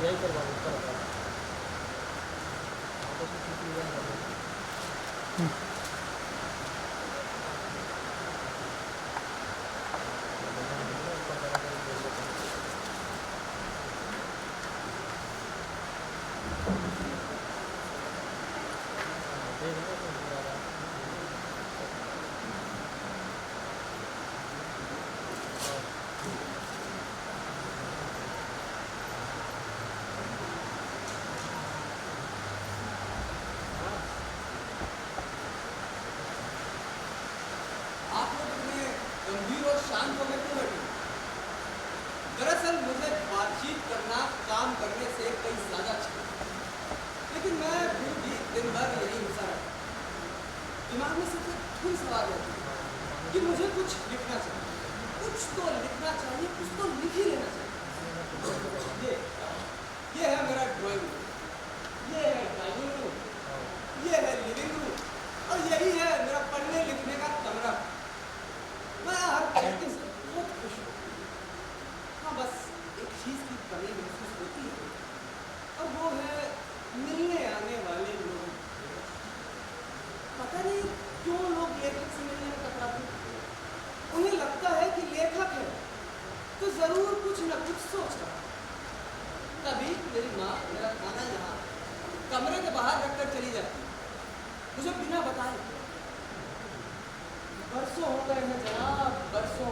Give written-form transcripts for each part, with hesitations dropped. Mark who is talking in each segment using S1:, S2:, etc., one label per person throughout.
S1: यही करवा देता है। तो छुट्टी हुआ है।
S2: आप लोग इतने गंभीर और शांत होकर क्यों बैठे? दरअसल मुझे बातचीत करना काम करने से कई ज्यादा अच्छा लगता है। लेकिन मैं फिर भी दिन भर यही घुसा रहता हूं। दिमाग में सिर्फ एक धुन सवाल रहती है कि मुझे कुछ लिखना चाहिए, कुछ तो लिखना चाहिए, कुछ तो लिख ही लेना चाहिए। ये है मेरा ड्राइंग रूम, ये है डाइनिंग रूम, ये है लिविंग रूम और यही है मेरा पढ़ने लिखने का कमरा। मैं हर तरीके से बहुत खुश हूँ। हाँ, बस एक चीज की कमी महसूस होती है और वो है मिलने आने वाले लोग। पता नहीं क्यों लोग लेखक से मिलने में कतराते हैं। उन्हें लगता है कि लेखक है तो जरूर कुछ न कुछ सोच रहा है। तभी मेरी माँ मेरा खाना यहाँ कमरे के बाहर रखकर चली जाती है, मुझे बिना बताए। बरसों हो गए हैं जनाब, बरसों,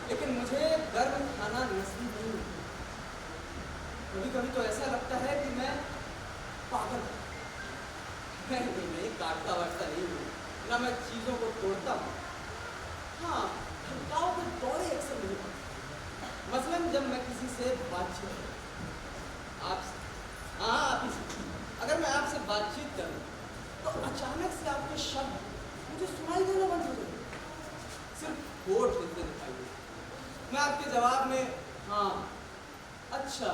S2: लेकिन मुझे गर्म खाना नसीब नहीं। कभी कभी तो ऐसा लगता है कि मैं पागल हूँ। मैं नहीं काटता वाटता नहीं हूँ, ना मैं चीजों को तोड़ता हूँ। हाँ, गाँव के दौरे अक्सर नहीं पड़ते। मसलन जब मैं किसी से बातचीत करूँ, आपसे, हाँ आप ही से, अगर मैं आपसे बातचीत करूँ तो अचानक से आपके शब्द मुझे सुनाई देना बंद हो गए। सिर्फ होठ हिलते दिखाई दे। मैं आपके जवाब में हाँ, अच्छा,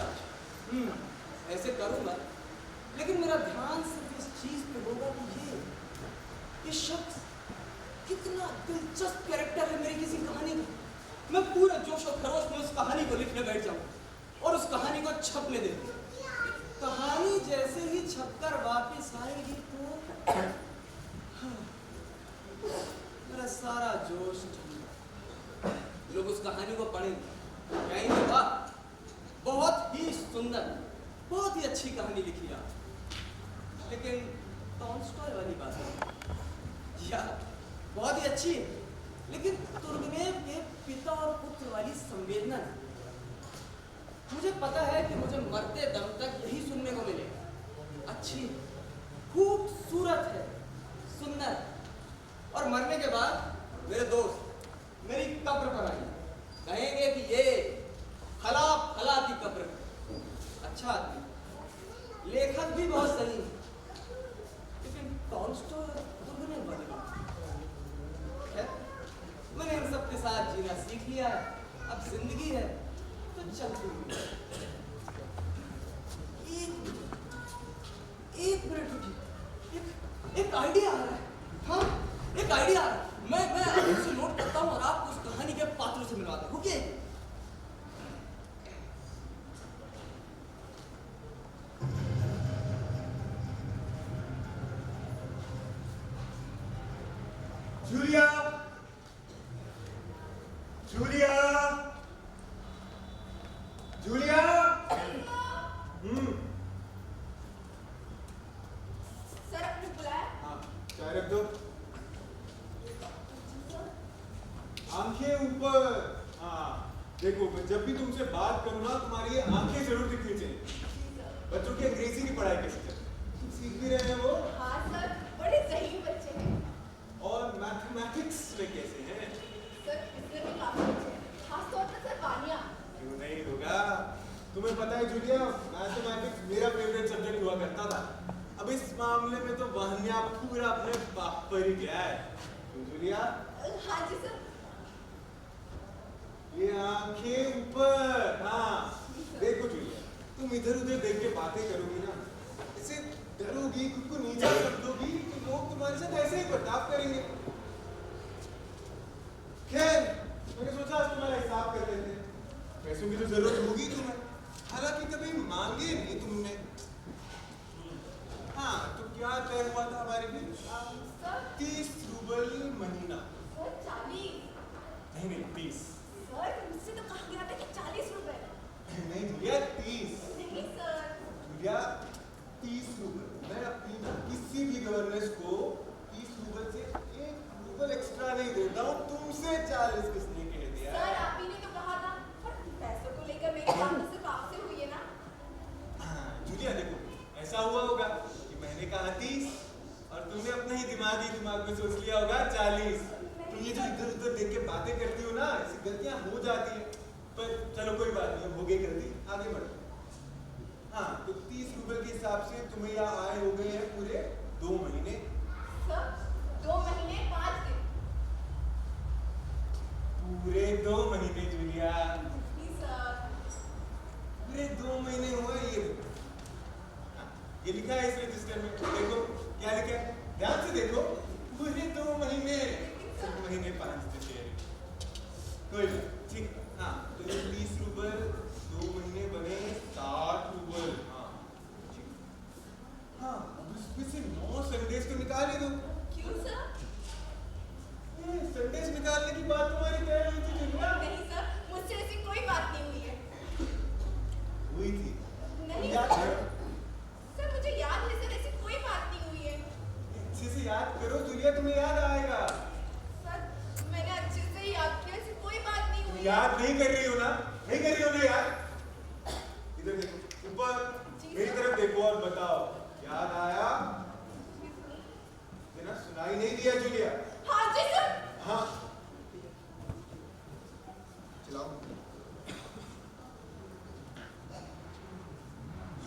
S2: ऐसे करूँगा, लेकिन मेरा ध्यान सिर्फ इस चीज पे होगा कि ये शख्स कितना दिलचस्प कैरेक्टर है मेरी किसी कहानी का। मैं पूरे जोश और खरोश में उस कहानी को लिखने बैठ जाऊँ और उस कहानी को छपने दे दूँ। कहानी जैसे ही छपकर वापस आएगी तो मेरा सारा जोश ठंडा। लोग उस कहानी को पढ़ेंगे, कहेंगे वाह, बहुत ही सुंदर, बहुत ही अच्छी कहानी लिखी आप। लेकिन टॉलस्टॉय वाली बात है यार, बहुत ही अच्छी है, लेकिन तुर्गेनेव के पिता और पुत्र वाली संवेदना नहीं। मुझे पता है कि मुझे मरते दम तक यही सुनने को मिलेगा, अच्छी, खूबसूरत है, सुंदर। और मरने के बाद मेरे दोस्त मेरी कब्र पर आएंगे, कहेंगे कि ये फला की कब्र है। अच्छा आदमी, लेखक भी बहुत सही है, लेकिन टॉलस्टॉय तुर्गेनेव वाली बात। मैंने इन सब के साथ जीना सीख लिया है, अब जिंदगी है तो चलती हुई। एक मिनट रुकिए, एक आइडिया आ रहा है। हाँ, एक आइडिया आ रहा है। मैं अभी उसे नोट करता हूँ और आपको उस कहानी के पात्रों से मिलवाता हूँ। रुकिए।
S3: Julia, Julia, Julia.
S4: सर आपने बुलाया?
S3: हाँ, चाय रख दो। आंखें ऊपर। हाँ, देखो मैं जब भी तुमसे बात करूँ ना, तुम्हारी ये आंखें जरूर दिखनी चाहिए। बच्चों की अंग्रेजी की पढ़ाई कैसे चल रही है? सीख भी रहे हैं वो?
S4: हाँ सर, बड़े सही बच्चे हैं।
S3: और मैथमेटिक्स में कैसे हैं?
S4: सर इसमें भी काफी अच्छे हैं, खासतौर पर सर वानिया।
S3: क्यों नहीं होगा? तुम्हें पता है जूलिया, मैथमेटिक्स मेरा फेवरेट सब्जेक्ट हुआ करता था। अब इस मामले में तो वान्या पूरा अपने बाप पर ही गया है। क्यों जूलिया?
S4: हाँ जी सर।
S3: ये आंखें ऊपर। हाँ, देखो जूलिया, तुम इधर उधर देख के बातें करोगी ना, ऐसे डरोगी, खुद को नीचा कर दोगी, तो लोग तुम्हारे साथ ऐसे ही बर्ताव करेंगे। खैर, मैंने सोचा आज तुम्हारा हिसाब कर लेते हैं। पैसों की तो जरूरत होगी तुम्हें, हालांकि कभी मांगे नहीं तुमने। हाँ, तो क्या तय हुआ था हमारे बीच?
S4: सर
S3: 30 रूबल महीना।
S4: सर 40।
S3: नहीं 30।
S4: सर मुझसे तो कहा गया था कि 40 रुपए।
S3: नहीं जूलिया, 30।
S4: नहीं सर।
S3: Julia, 30 rouble. मैं अपनी ना किसी भी गवर्नेंस को 30 रूबल से 1 रूबल एक्स्ट्रा नहीं देता हूँ। तुमसे 40 किसने कह दिया?
S4: सर आप ही ने तो कहा था। पर पैसों को लेकर मेरी बात तो सिर्फ आपसे हुई है ना।
S3: हाँ, जूलिया देखो, ऐसा हुआ होगा कि मैंने कहा 30 और तुमने अपने ही दिमाग में सोच लिया होगा 40। तुम ये जो इधर उधर देख के बातें करती हो ना, ऐसी गलतियां हो जाती हैं। पर चलो कोई बात नहीं, अब हो गई गलती, आगे बढ़ो। हाँ, तो 30 रूबल के हिसाब से तुम्हें यहाँ आए हो गए हैं पूरे 2 महीने।
S4: सर 2 महीने 5 दिन।
S3: पूरे 2 महीने जूलिया,
S4: जी सर।
S3: पूरे 2 महीने हुए ये। हाँ, ये लिखा है इस रजिस्टर में, देखो क्या लिखा है, ध्यान से देखो, पूरे 2 महीने। सब महीने 5 दिन दे रहे। कोई बात ठीक है। हाँ, तो ये 30 रूबल 2 महीने बने 60 रूबल। हाँ ठीक। हाँ, अब इसमें से 9 संडेज तो निकाल ही दो।
S4: क्यों सर?
S3: संडेज निकालने की बात तुम्हारी तय हुई थी जूलिया?
S4: नहीं सर, मुझसे ऐसी कोई बात नहीं हुई है।
S3: हुई थी।
S4: नहीं
S3: याद
S4: सर।
S3: है?
S4: सर मुझे याद है सर, ऐसी कोई बात नहीं हुई है।
S3: अच्छे से याद करो जूलिया, तुम्हें याद आएगा।
S4: सर मैंने अच्छे से याद किया, ऐसी कोई बात नहीं हुई है।
S3: याद नहीं कर रही हो ना? नहीं कर रही हो ना याद? इधर देखो, ऊपर मेरी तरफ देखो और बताओ, याद आया? ना सुनाई नहीं दिया जूलिया?
S4: हाँ जी सर।
S3: हाँ, चलाओ।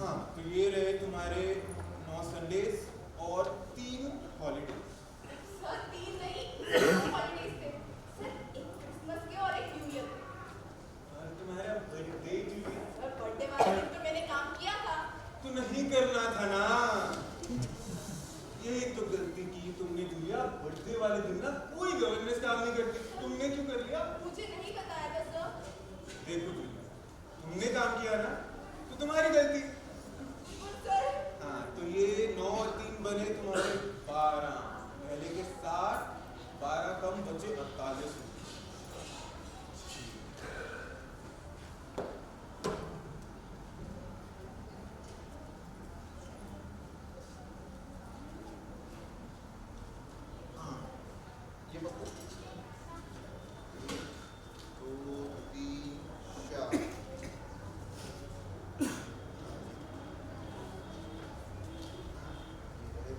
S3: हाँ, तो ये रहे तुम्हारे 9 संडेज और 3 हॉलीडेज।
S4: सर 3 नहीं, 2 हॉलीडेज थे। सर एक क्रिसमस के और एक न्यू ईयर के।
S3: और तुम्हारा बर्थडे जूलिया?
S4: सर बर्थडे वाले दिन तो मैंने काम किया था।
S3: तो नहीं करना था ना, यही तो गलती की तुमने जूलिया। बर्थडे वाले दिन ना कोई गवर्नेंस काम नहीं करती, तुमने क्यों कर लिया?
S4: मुझे नहीं बताया था सर।
S3: देखो जूलिया, तुमने काम किया ना, तो तुम्हारी गलती।
S4: पर सर
S3: हाँ, तो ये 9 और 3 बने तुम्हारे 12। पहले के 60, 12 कम बचे 48। हाँ, ये बताओ, 2, 3, 4।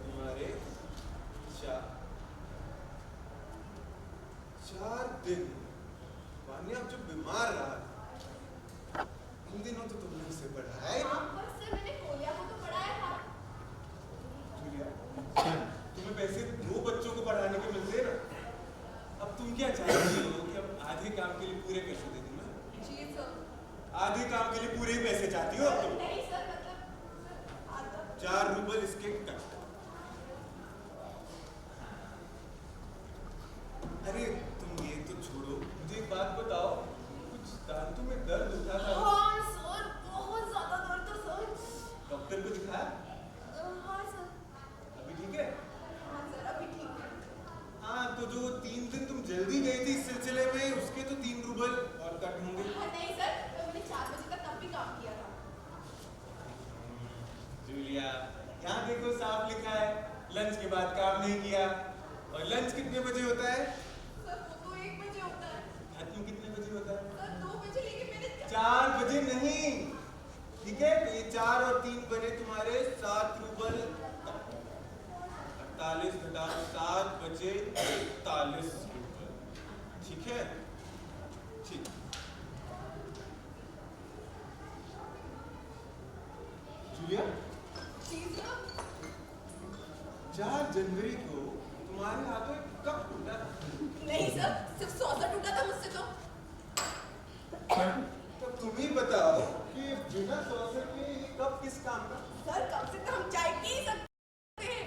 S3: तुम्हारे 4 दिन। वान्या अब जो बीमार रहा था, इन दिनों तो तुमने उसे पढ़ाया ही
S4: हाँ
S3: नहीं।
S4: पर सर मैंने कोलिया को तो पढ़ाया था।
S3: जूलिया, तुम्हें पैसे 2 बच्चों को पढ़ाने के मिलते हैं ना। अब तुम क्या चाहती हो कि अब आधे काम के लिए पूरे पैसे दे दूं मैं?
S4: जी सर।
S3: आधे काम के लिए पूरे ही पैसे चाहती हो अब तुम?
S4: नहीं सर, मतलब सर आधा।
S3: 4 रूबल इसके कट। अरे तुम ये तो छोड़ो, मुझे एक बात बताओ, कुछ दांतों में दर्द उठा था?
S4: हाँ सर, बहुत ज्यादा दर्द था सर।
S3: डॉक्टर को दिखाया?
S4: हाँ सर।
S3: अभी ठीक है?
S4: हाँ सर अभी ठीक है।
S3: हाँ, तो जो 3 दिन तुम जल्दी गई थी इस सिलसिले में, उसके तो 3 रूबल और कट होंगे।
S4: हाँ नहीं सर, तो मैंने 4 बजे तक तब भी काम किया था।
S3: जूलिया, यहाँ देखो साफ लिखा है, लंच के बाद काम नहीं किया। और लंच कितने बजे होता है?
S4: सर वो तो 1 बजे होता है।
S3: खत्म कितने बजे होता है?
S4: सर 2 बजे, लेकिन मैंने
S3: 4 बजे नहीं, ठीक है? तो ये 4 और 3 बने तुम्हारे 7 रूबल। 48 घटा 7 बजे 41 रूबल, ठीक है? ठीक। जूलिया,
S4: जी सर।
S3: 4 जनवरी को तुम्हारे हाथों एक कप टूटा था।
S4: नहीं सर, सिर्फ 100 टूटा था मुझसे तो।
S3: तो तुम ही बताओ कि बिना सॉसर के ये कप किस काम का?
S4: सर कम से कम चाय पी सकते हैं।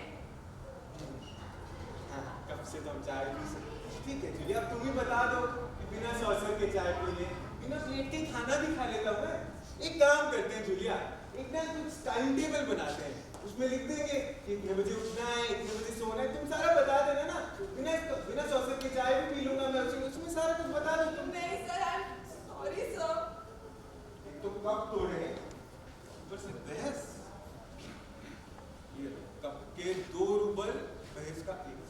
S3: हाँ, कप से तो हम चाय पी सकते हैं। ठीक है जूलिया, अब तुम ही बता दो कि बिना सॉसर के चाय पी ले, बिना प्लेट के खाना भी खा लेता हूँ मैं। एक काम करते हैं जूलिया, एक ना कुछ टाइम टेबल बनाते हैं, उसमें लिख देंगे कि इतने बजे उठना है, इतने बजे सोना है, तुम सारा बता देना ना, बिना सॉसेज के चाय भी पी लूंगा मैं, उसमें सारा कुछ बता दो तुम।
S4: नहीं sir, I am sorry sir.
S3: एक तो कप तोड़े हैं, ऊपर से बहस। ये कप के 2 रूबल, बहस का 1।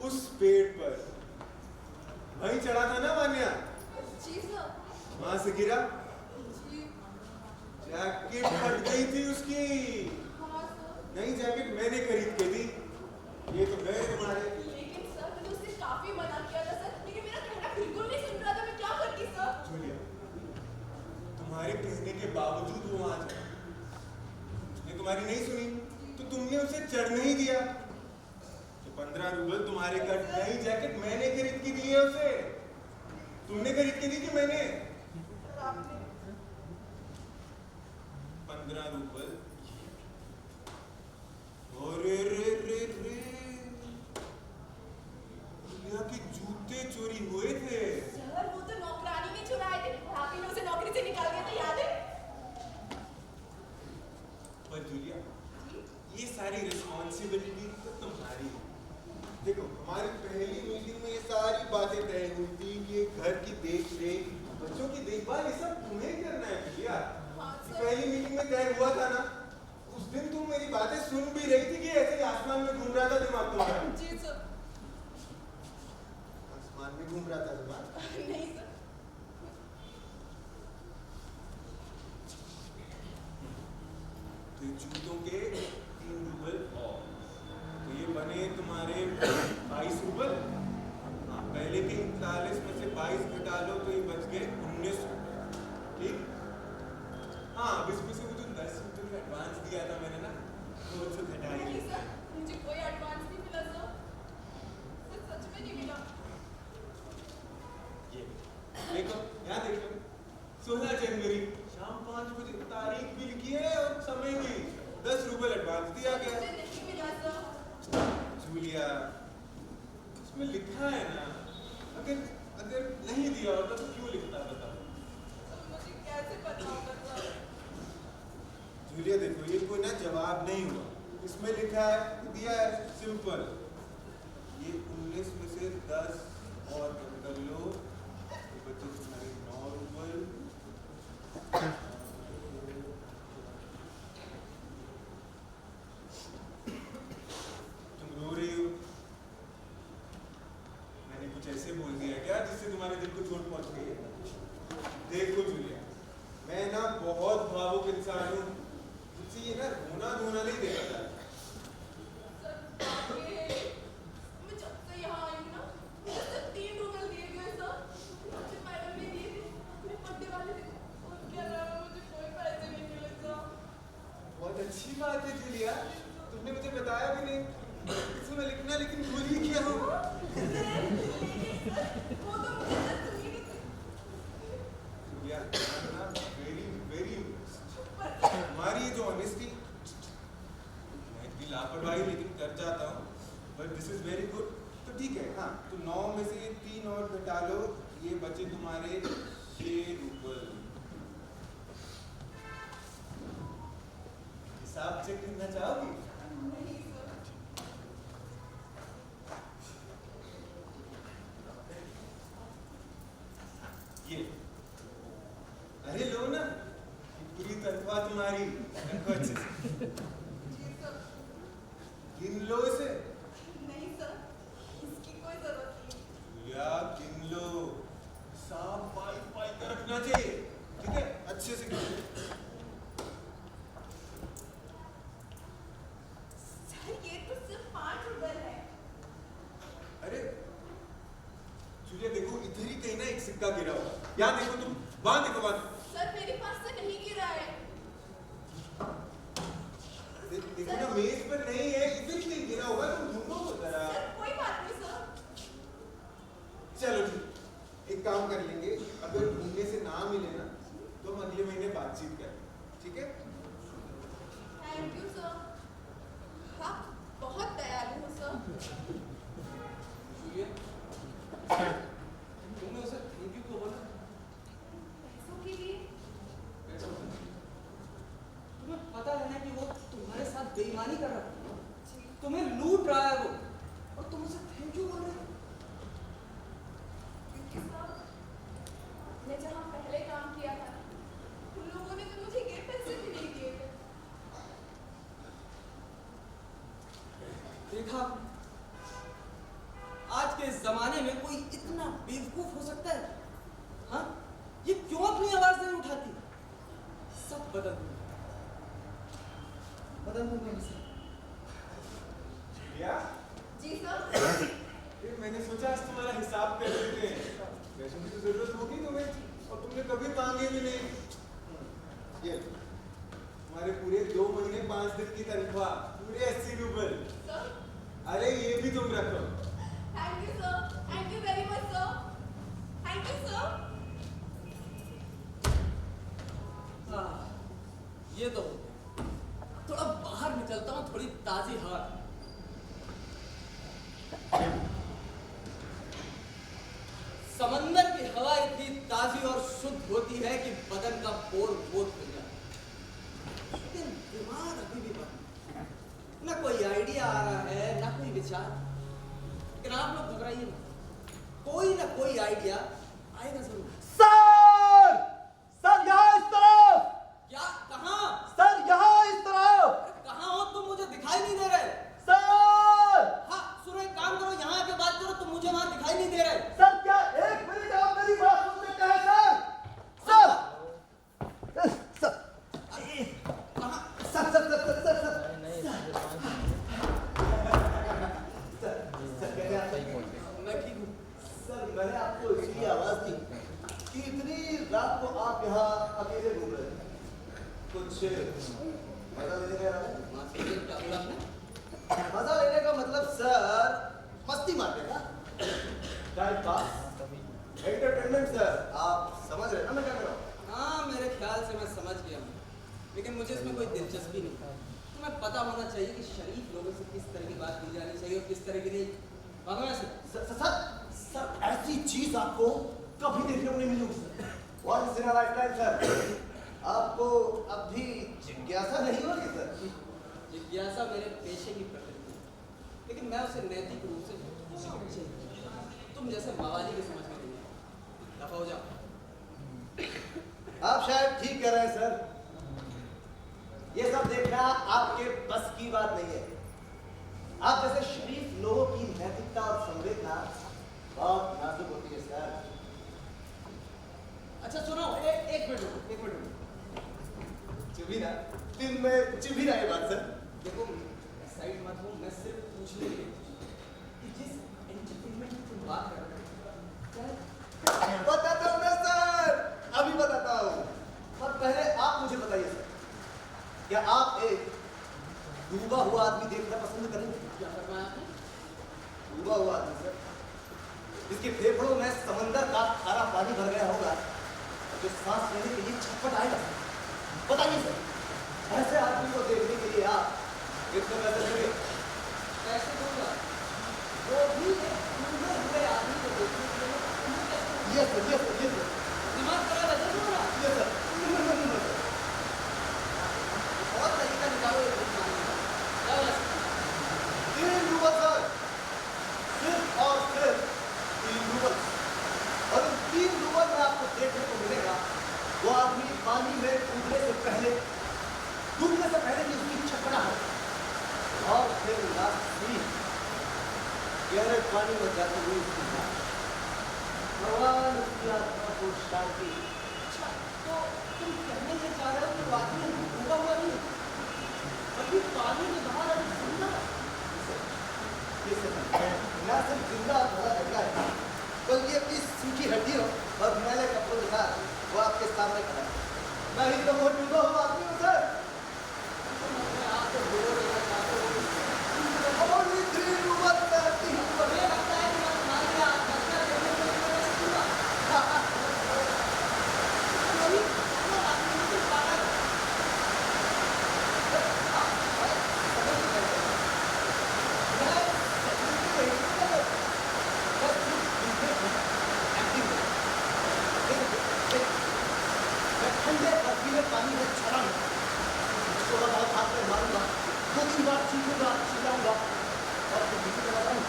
S3: उस पेड़ पर वहीं चढ़ा था ना वान्या?
S4: जी सर।
S3: वहां से गिरा,
S4: जी।
S3: जैकेट फट गई थी उसकी।
S4: हाँ सर।
S3: नई जैकेट मैंने खरीद के दी, ये तो गए तुम्हारे।
S4: लेकिन सर मैंने उससे काफी मना किया था सर, लेकिन मेरा कहना बिल्कुल नहीं सुन रहा था, मैं क्या करती सर?
S3: जूलिया, तुम्हारे कहने के बावजूद वो वहां चढ़ा, उसने तुम्हारी नहीं सुनी तो तुमने उसे चढ़ नहीं दिया, तो 15 रूबल तुम्हारे घर। नई जैकेट मैंने खरीद के दी है उसे, तुमने खरीद के दी कि मैंने?
S4: आपने
S3: 15 रूबल। अरे रे रे रे, दुनिया के जूते चोरी हुए थे।
S4: सर वो तो नौकरानी ने चुराए थे और आप ही ने उसे नौकरी से निकाल दिया था, याद है?
S3: पर जूलिया, ये सारी रिस्पॉन्सिबिलिटी तो तुम्हारी है। देखो, हमारी पहली मीटिंग में ये सारी बातें तय हुई थी कि घर की देख रेख, बच्चों की देखभाल, ये सब तुम्हें ही करना है जूलिया।
S4: हाँ सर।
S3: पहली मीटिंग में तय हुआ था ना, उस दिन तुम मेरी बातें सुन भी रही थी कि ऐसे ही आसमान में घूम रहा था दिमाग तुम्हारा?
S4: जी सर।
S3: आसमान में घूम रहा था दिमाग?
S4: नहीं सर।
S3: तो जूतों के 3 रूबल और, तो ये बने तुम्हारे 22 रूबल। हाँ, पहले के 39 में से 22 घटा लो तो ये बच गए 19। ठीक? हाँ, अब इसमें से वो जो 10 रूबल का एडवांस दिया था मैंने ना, वो तो घटा ही
S4: नहीं
S3: लिया।
S4: सर, मुझे कोई एडवांस नहीं मिला सर। सर सच में नहीं मिला।
S3: ये देखो, यहाँ देखो, 16 जनवरी शाम 5 बजे, तारीख भी लिखी है और समय भी। 10 रूबल एडवांस दिया गया।
S4: मुझे नहीं मिला सर।
S3: जूलिया, इसमें लिखा है ना, अगर नहीं दिया होता तो क्यों लिखता, बताओ?
S4: सर मुझे कैसे पता होगा सर?
S3: जूलिया देखो, ये कोई ना जवाब नहीं हुआ, इसमें लिखा है, दिया है, सिंपल। ये 19 में से 10 और कम कर लो तो बचे तुम्हारे 9 रूबल। तुम रो रही हो? मैंने कुछ ऐसे बोल दिया क्या जिससे तुम्हारे दिल को चोट पहुंच गई है? देखो जूलिया, मैं ना बहुत भावुक इंसान हूँ, मुझसे ये ना रोना धोना नहीं देखा।
S4: सर मैं जब से यहाँ आई हूँ ना, मुझे सिर्फ 3 रूबल दिए गए सर। मुझे मैडम ने दिए थे, अपने बर्थडे वाले दिन। उसके अलावा मुझे कोई पैसे नहीं मिले सर।
S3: बहुत अच्छी बात है जूलिया, तुमने मुझे बताया भी नहीं, इसमें लिखना लेकिन भूल ही किया हूँ।
S4: वो तो मुझे सर सुनी नहीं थी।
S3: जूलिया, ना वेरी वेरी तुम्हारी ये जो ऑनेस्टी, मैं इतनी लापरवाही लेकिन कर जाता हूँ, but this is very good. तो ठीक है, हाँ, तो 9 में से ये 3 और घटा लो, ये बचे तुम्हारे 6 रूबल। हिसाब चेक करना चाहोगी?
S4: नहीं सर।
S3: ये अरे लो ना, पूरी तनख्वाह तुम्हारी, रखो अच्छे से।
S4: जी सर।
S3: गिन लो इसे।
S4: नहीं सर, इसकी कोई जरूरत नहीं।
S3: या गिन लो, साफ पाई पाई कर रखना चाहिए, ठीक है? अच्छे से गिन लो।
S4: सर ये तो सिर्फ 5 रूबल है।
S3: अरे जूलिया देखो, इधर ही कहीं ना एक सिक्का गिरा होगा, यहाँ देखो तुम, वहां देखो, वहां।
S4: सर मेरे पास से नहीं गिरा है।
S3: देखो ना, मेज पर नहीं है, इधर ही कहीं गिरा होगा, तुम ढूंढो जरा।
S4: सर कोई बात नहीं सर।
S3: चलो ठीक, एक काम कर लेंगे, अगर ढूंढने से ना मिले ना तो हम अगले महीने बातचीत करें, ठीक है?
S4: Thank you sir. आप बहुत दयालु हो
S2: बेईमानी कर रहा है, तुम्हें लूट रहा है वो, और तुम उसे थैंक यू बोल रहे हो।
S4: क्योंकि साहब मैं जहाँ पहले काम किया था उन लोगों ने तो मुझे ये पैसे भी नहीं दिए थे।
S2: देखा, आज के जमाने में कोई इतना बेवकूफ हो सकता है? हाँ, ये क्यों अपनी आवाज नहीं उठाती? सब बदल दूंगा इसे।
S3: क्या?
S4: जी सर।
S3: फिर मैंने सोचा आज तुम्हारा हिसाब कर लेते हैं। पैसों की तो जरूरत होगी तुम्हें, और तुमने कभी मांगे भी नहीं। ये तुम्हारे पूरे 2 महीने 5 दिन की तनख्वाह, पूरे 80 रुपए।
S4: सर
S3: अरे ये भी तुम रखो।
S4: Thank you sir, thank you very much sir, thank you sir.
S2: हाँ, ये तो थोड़ा बाहर निकलता हूँ, थोड़ी ताजी हवा। समंदर की हवा इतनी ताजी और शुद्ध होती है कि बदन का बोर बोध हो जाता है, लेकिन दिमाग अभी भी बंद है। ना कोई आइडिया आ रहा है, ना कोई विचार। लेकिन आप लोग घबराइए मत, कोई ना कोई आइडिया आएगा जरूर।
S1: सर, सर यहाँ इस तरफ।
S2: क्या? कहाँ?
S1: सर यहाँ इस तरफ।
S2: कहाँ हो तुम? मुझे दिखाई नहीं दे रहे।
S1: सर,
S2: हाँ सुनो, एक काम करो, यहाँ आके बात करो, तुम मुझे वहां दिखाई नहीं दे रहे।
S1: सर क्या 1 मिनट आप मेरी बात सुन सकते हैं सर? सर, सर,
S2: कहाँ?
S1: Sir, sir, sir, sir, sir, sir,
S5: नहीं
S1: सर, कैसे आप?
S2: मैं ठीक हूँ।
S1: सर मैंने आपको इसलिए आवाज दी कि इतनी रात को आप यहाँ अकेले घूम रहे थे, कुछ मजा लेने का इरादा है?
S2: वहाँ से ये क्या बोला आपने?
S1: मजा लेने का मतलब सर मस्ती मारने का, टाइम पास, एंटरटेनमेंट सर। आप समझ रहे हैं ना मैं क्या कर रहा हूँ?
S2: हाँ, मेरे ख्याल से मैं समझ गया हूँ, लेकिन मुझे इसमें कोई दिलचस्पी नहीं। तुम्हें पता होना चाहिए कि शरीफ लोगों से किस तरह की बात की जानी चाहिए और किस तरह की नहीं। भागो यहाँ से।
S1: सर ऐसी चीज आपको कभी देखने को नहीं मिली sir. Once in a lifetime sir. आपको अब भी जिज्ञासा नहीं होगी सर?
S2: जिज्ञासा मेरे पेशे की प्रकृति है, लेकिन मैं उसे नैतिक रूप से तुम जैसे मवाली के समझ में नहीं आया। दफा हो जाओ।
S1: आप शायद ठीक कह रहे हैं सर, ये सब देखना आपके बस की बात नहीं है। आप जैसे शरीफ लोगों की नैतिकता और संवेदना बहुत नाजुक होती है सर।
S2: अच्छा सुनो, एक मिनट रुको, एक मिनट रुको।
S1: चुभी ना, दिन में चुभी ना ये बात सर।
S2: देखो, साइड मत हो, मैं सिर्फ पूछने के लिए कि जिस एंटरटेनमेंट की तुम बात कर रहे हो,
S1: बताता हूँ मैं सर, अभी बताता हूँ। पर पहले आप मुझे बताइए सर, क्या आप एक डूबा हुआ आदमी देखना पसंद करेंगे?
S2: क्या फरमाया आपने?
S1: डूबा हुआ आदमी सर, जिसके फेफड़ों में समंदर का खारा पानी भर गया होगा, जो सांस लेने के लिए छटपट आएगा। बताइए सर, ऐसे आदमी को देखने के लिए आप कितने पैसे देंगे?
S2: कैसे दूंगा? वो भी एक डूबे हुए आदमी को देखने के लिए तुम्हें कैसे दूंगा?
S1: ये सर, ये सर, ये सर,
S2: दिमाग खराब है तो ना?
S1: ये सर।
S2: बहुत तरीका निकालो ये कुछ मानने का। क्या बोला?
S1: 3 डूबल सर, सिर्फ और सिर्फ 3 डूबल। और उन 3 डूबल में आपको देखने को मिलेगा वो आदमी पानी में कूदने से पहले, डूबने से पहले की उसकी छटपटाहट, और फिर लास्ट सीन गहरे पानी में जाते हुए उसकी मौत। भगवान उसकी आत्मा को शांति।
S2: अच्छा, तो तुम कहने ये चाह रहे हो कि वो आदमी डूबा हुआ नहीं, अभी पानी में बाहर अभी जिंदा है।
S1: ये सब ना सिर्फ जिंदा भरा लड़का है, बल्कि अपनी सूखी हड्डियों और मैले कपड़ों के साथ वो आपके सामने खड़ा है। मैं ही तो वो डूबा हुआ आदमी हूँ सर।
S2: मैं आपको बोल रहा चाहता हूँ।
S1: Only 3 डूबल सर, 3 डूबल।
S2: मुझे लगता है कि मैं तुम्हारे लिए आत्महत्या करने के लिए मैं सीखूंगा। अभी वो आदमी मुझे पागल है।
S1: ठंडे बर्फीले पानी में छलांग, थोड़ा बहुत हाथ में मारूंगा दो तीन बार चीखूंगा, चिल्लाऊंगा और फिर किसी तरह बताऊं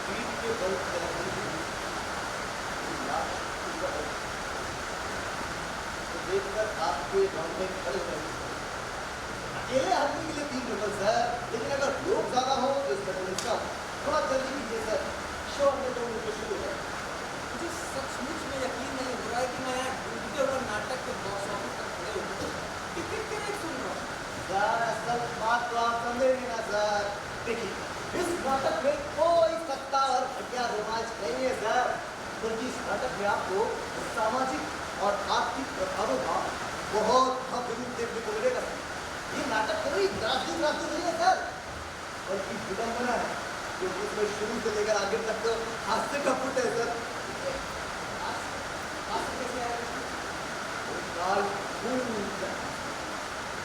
S1: पीठ के बल देखकर आपके रोंगटे खड़े हो गए। अकेले आदमी के लिए 3 नंबर सर, लेकिन अगर लोग ज्यादा हो तो इसका नंबर कम। थोड़ा जल्दी कीजिए सर, शो अपने तो मुझे शुरू हो जाए।
S2: मुझे सचमुच में यकीन नहीं हो रहा है कि मैं यहाँ डूबते हुए नाटक के बॉक्स ऑफिस तक खड़े होकर टिकट के रेट सुन रहा हूँ।
S1: सर असल बात तो आप समझेंगे ना सर। देखिए, इस नाटक में कोई सत्ता और घटिया रोमांच नहीं है सर, बल्कि इस नाटक में आपको सामाजिक और आर्थिक प्रभावों का बहुत भव्य रूप देखने को मिलेगा। ये नाटक कोई त्रासदी नहीं है सर, बल्कि विडंबना है, क्योंकि इसमें शुरू से लेकर आगे तक तो हास्य का पुट है सर।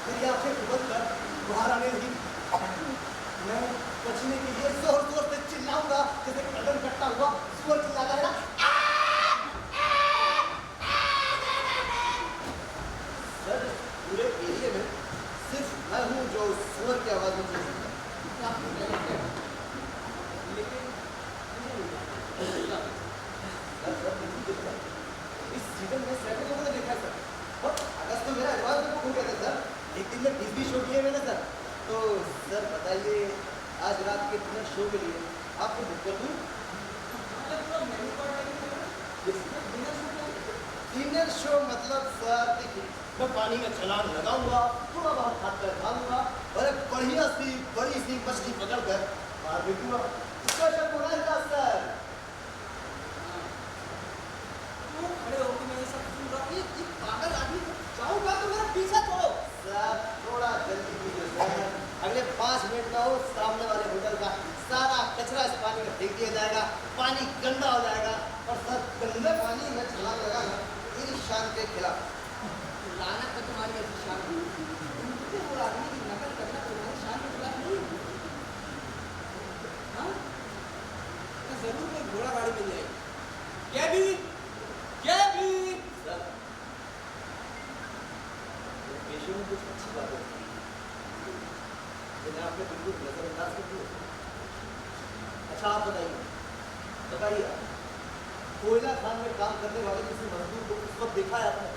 S1: मेरी आंखें खुद कर बाहर आने लगी। मैं बचने के लिए जोर जोर से चिल्लाऊंगा, जैसे कदम कटता हुआ सुअर चिल्लाता है ना। सर पूरे एरिया में सिर्फ मैं हूँ जो सुअर की आवाज में सुन सकता है। लेकिन इस सीजन में सैकड़ों लोगों ने देखा है सर, और अगस्त में मेरा एडवांस में बुक हो गया था सर। एक दिन में 20 शो किए मैंने सर। तो सर बताइए, आज रात के डिनर शो के लिए आपको बुक कर दूँ? डिनर शो मतलब सर देखिए, मैं पानी में छलांग लगाऊंगा, थोड़ा बहुत हाथ पैर भागूंगा और एक बढ़िया सी बड़ी सी मछली पकड़कर मार फेंकूंगा। इसका शक होना है सर।
S2: खड़े होकर मैं ये सब सुन रहा हूँ। ये पागल आदमी जाऊंगा तो मेरा पीछा छोड़ो
S1: सर, थोड़ा जल्दी कीजिए सर। अगले 5 मिनट में वो सामने वाले होटल का सारा कचरा इस पानी में फेंक दिया जाएगा, पानी गंदा हो जाएगा और सर गंदे पानी में छलांग लगाना मेरी शान के खिलाफ।
S2: लानत है तुम्हारी ऐसी शान। डूबते हुए आदमी की नकल करना तुम्हारी शान के खिलाफ नहीं है। हाँ? तो जरूर कोई घोड़ा गाड़ी मिल जाएगी।
S1: सर, पेशे में कुछ अच्छी बात है, जिन्हें आपने बिल्कुल नजरअंदाज कर दिया। अच्छा आप बताइए आप, कोयला खान में काम करने वाले किसी मजदूर को उस वक्त देखा है आपने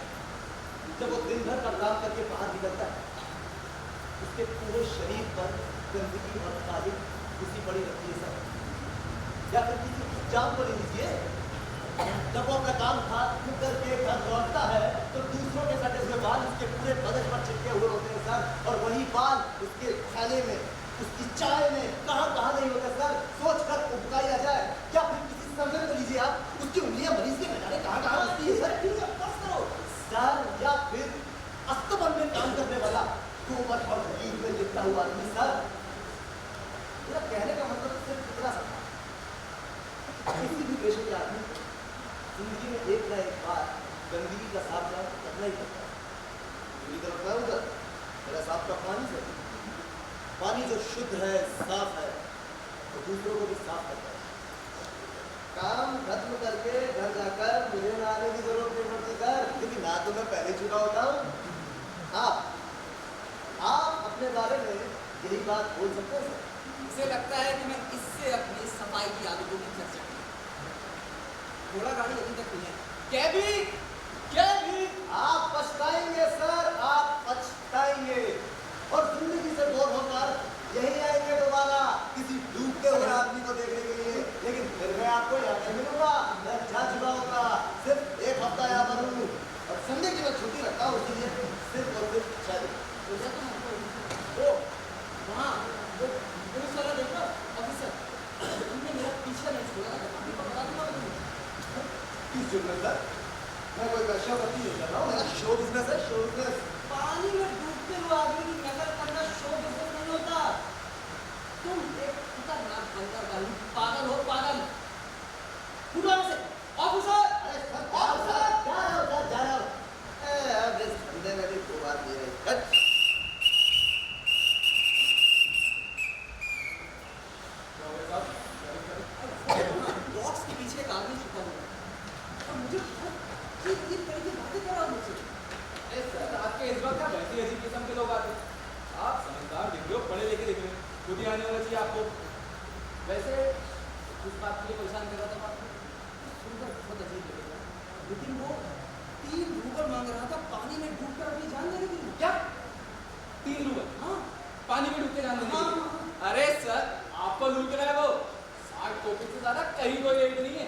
S1: जब वो दिन भर का काम करके बाहर निकलता है, उसके पूरे शरीर पर गंदगी और काली घुसी पड़ी रहती है सर। या फिर किसी जाम को ले लीजिए, जब वो अपना काम खत्म करके घर लौटता है तो दूसरों के सटे हुए बाल उसके पूरे बदन पर चिपके हुए होते हैं सर, और वही बाल उसके खाने में, उसकी चाय में कहाँ नहीं होता सर। सोच कर उबकाई आ जाए। या फिर किसी सर्जन को लीजिए आप, उसकी उंगलियां मरीज के न जाने कहाँ होती है सर। ठीक है, बस करो सर। या फिर अस्तबल में काम करने वाला कोमल और गरीब में लिपटा हुआ आदमी सर। मेरा कहने का मतलब सिर्फ इतना सा था, किसी भी पेशे के आदमी जिंदगी में एक ना एक बार गंदगी का सामना करना ही पड़ता है। मेरी तरफ मैं उधर मेरा साफ का पानी से, पानी जो शुद्ध है, साफ है, तो दूसरों को भी साफ करता है। काम खत्म करके घर जाकर मुझे ना आने की जरूरत नहीं पड़ती सर, क्योंकि ना तो मैं पहले चुका होता हूँ। आप अपने बारे में यही बात बोल सकते हैं सर।
S2: मुझे लगता है कि मैं इससे अपनी सफाई की आदतों की चर्चा घोड़ा गाड़ी अभी तक नहीं है। कैबी
S1: आप पछताएंगे सर, आप पछताएंगे और जिंदगी से बोर होकर यही आएंगे दोबारा किसी डूबते हुए आदमी को देखने के लिए। लेकिन फिर मैं आपको यहाँ नहीं मिलूंगा, मैं जा चुका होगा। सिर्फ 1 हफ्ता यहाँ पर हूँ और संडे की मैं छुट्टी रखता हूँ, उसके लिए सिर्फ और सिर्फ शादी।
S2: ओ वहाँ वो पुलिस वाला देखो ऑफिसर, उन्होंने मेरा पीछा नहीं छोड़ा था। अभी बता दूंगा तुम्हें।
S1: किस जुर्म में सर? मैं कोई पैसा भर्ती नहीं कर रहा हूँ, मेरा शो बिजनेस है, शो बिजनेस।
S2: पानी में डूबते हुए आदमी की नकल करना शो बिजनेस नहीं होता। तुम एक खतरनाक बंदर वाली पागल हो, पागल। उठो से ऑफिसर।
S1: अरे सर, ऑफिसर जा रहा हूँ। अब इस बंदे में भी 2 बार दिए रही।
S2: बॉक्स के पीछे एक आदमी छुपा प्लान कर रहा था सुनकर बहुत अजीब लगेगा, लेकिन वो 3 रूबल मांग रहा था पानी में डूबकर अपनी जान देने के लिए।
S5: क्या 3 रूबल?
S2: हाँ
S5: पानी में डूबते जान देने के लिए?
S2: हाँ।
S5: अरे सर आपको लूट रहा है वो। 60 कॉपी से ज्यादा कहीं कोई रेट नहीं है।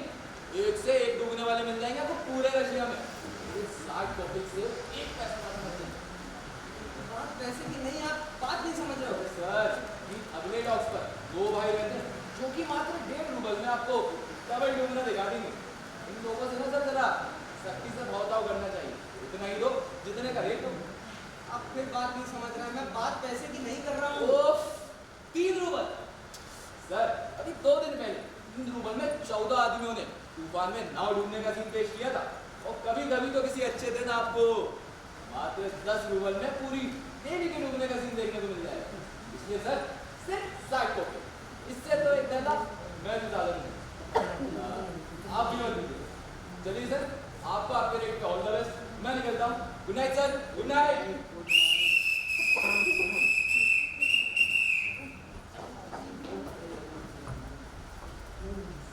S5: एक से एक डूबने वाले मिल जाएंगे आपको पूरे रशिया में। 60 कॉपी से एक पैसा ज्यादा मत देना।
S2: बात पैसे की नहीं, आप बात नहीं समझ रहे हो।
S5: सर अगले डॉक्स पर 2 भाई रहते हैं जो कि मात्र 1.5 रूबल में आपको कभी डूबना दिखा देंगे। इन लोगों से ना सर जरा सख्ती से भाव करना चाहिए। इतना ही दो जितने का रेट हो।
S2: आप फिर बात नहीं समझ रहे हैं, मैं बात पैसे की नहीं कर रहा हूँ।
S5: ओफ 3 रूबल। सर अभी 2 दिन पहले 3 रूबल में 14 आदमियों ने तूफान में नाव डूबने का सीन पेश किया था। और कभी कभी तो किसी अच्छे दिन आपको मात्र 10 रूबल में पूरी नेवी के डूबने का सीन देखने को मिल जाएगा। इसलिए सर सिर्फ 60 कॉपी, इससे तो एक ज्यादा मैं भी ज्यादा नहीं। आप भी मत दीजिए। चलिए सर आपको आपके रेट पे ऑल द बेस्ट। मैं निकलता हूँ। Good night sir. Good night.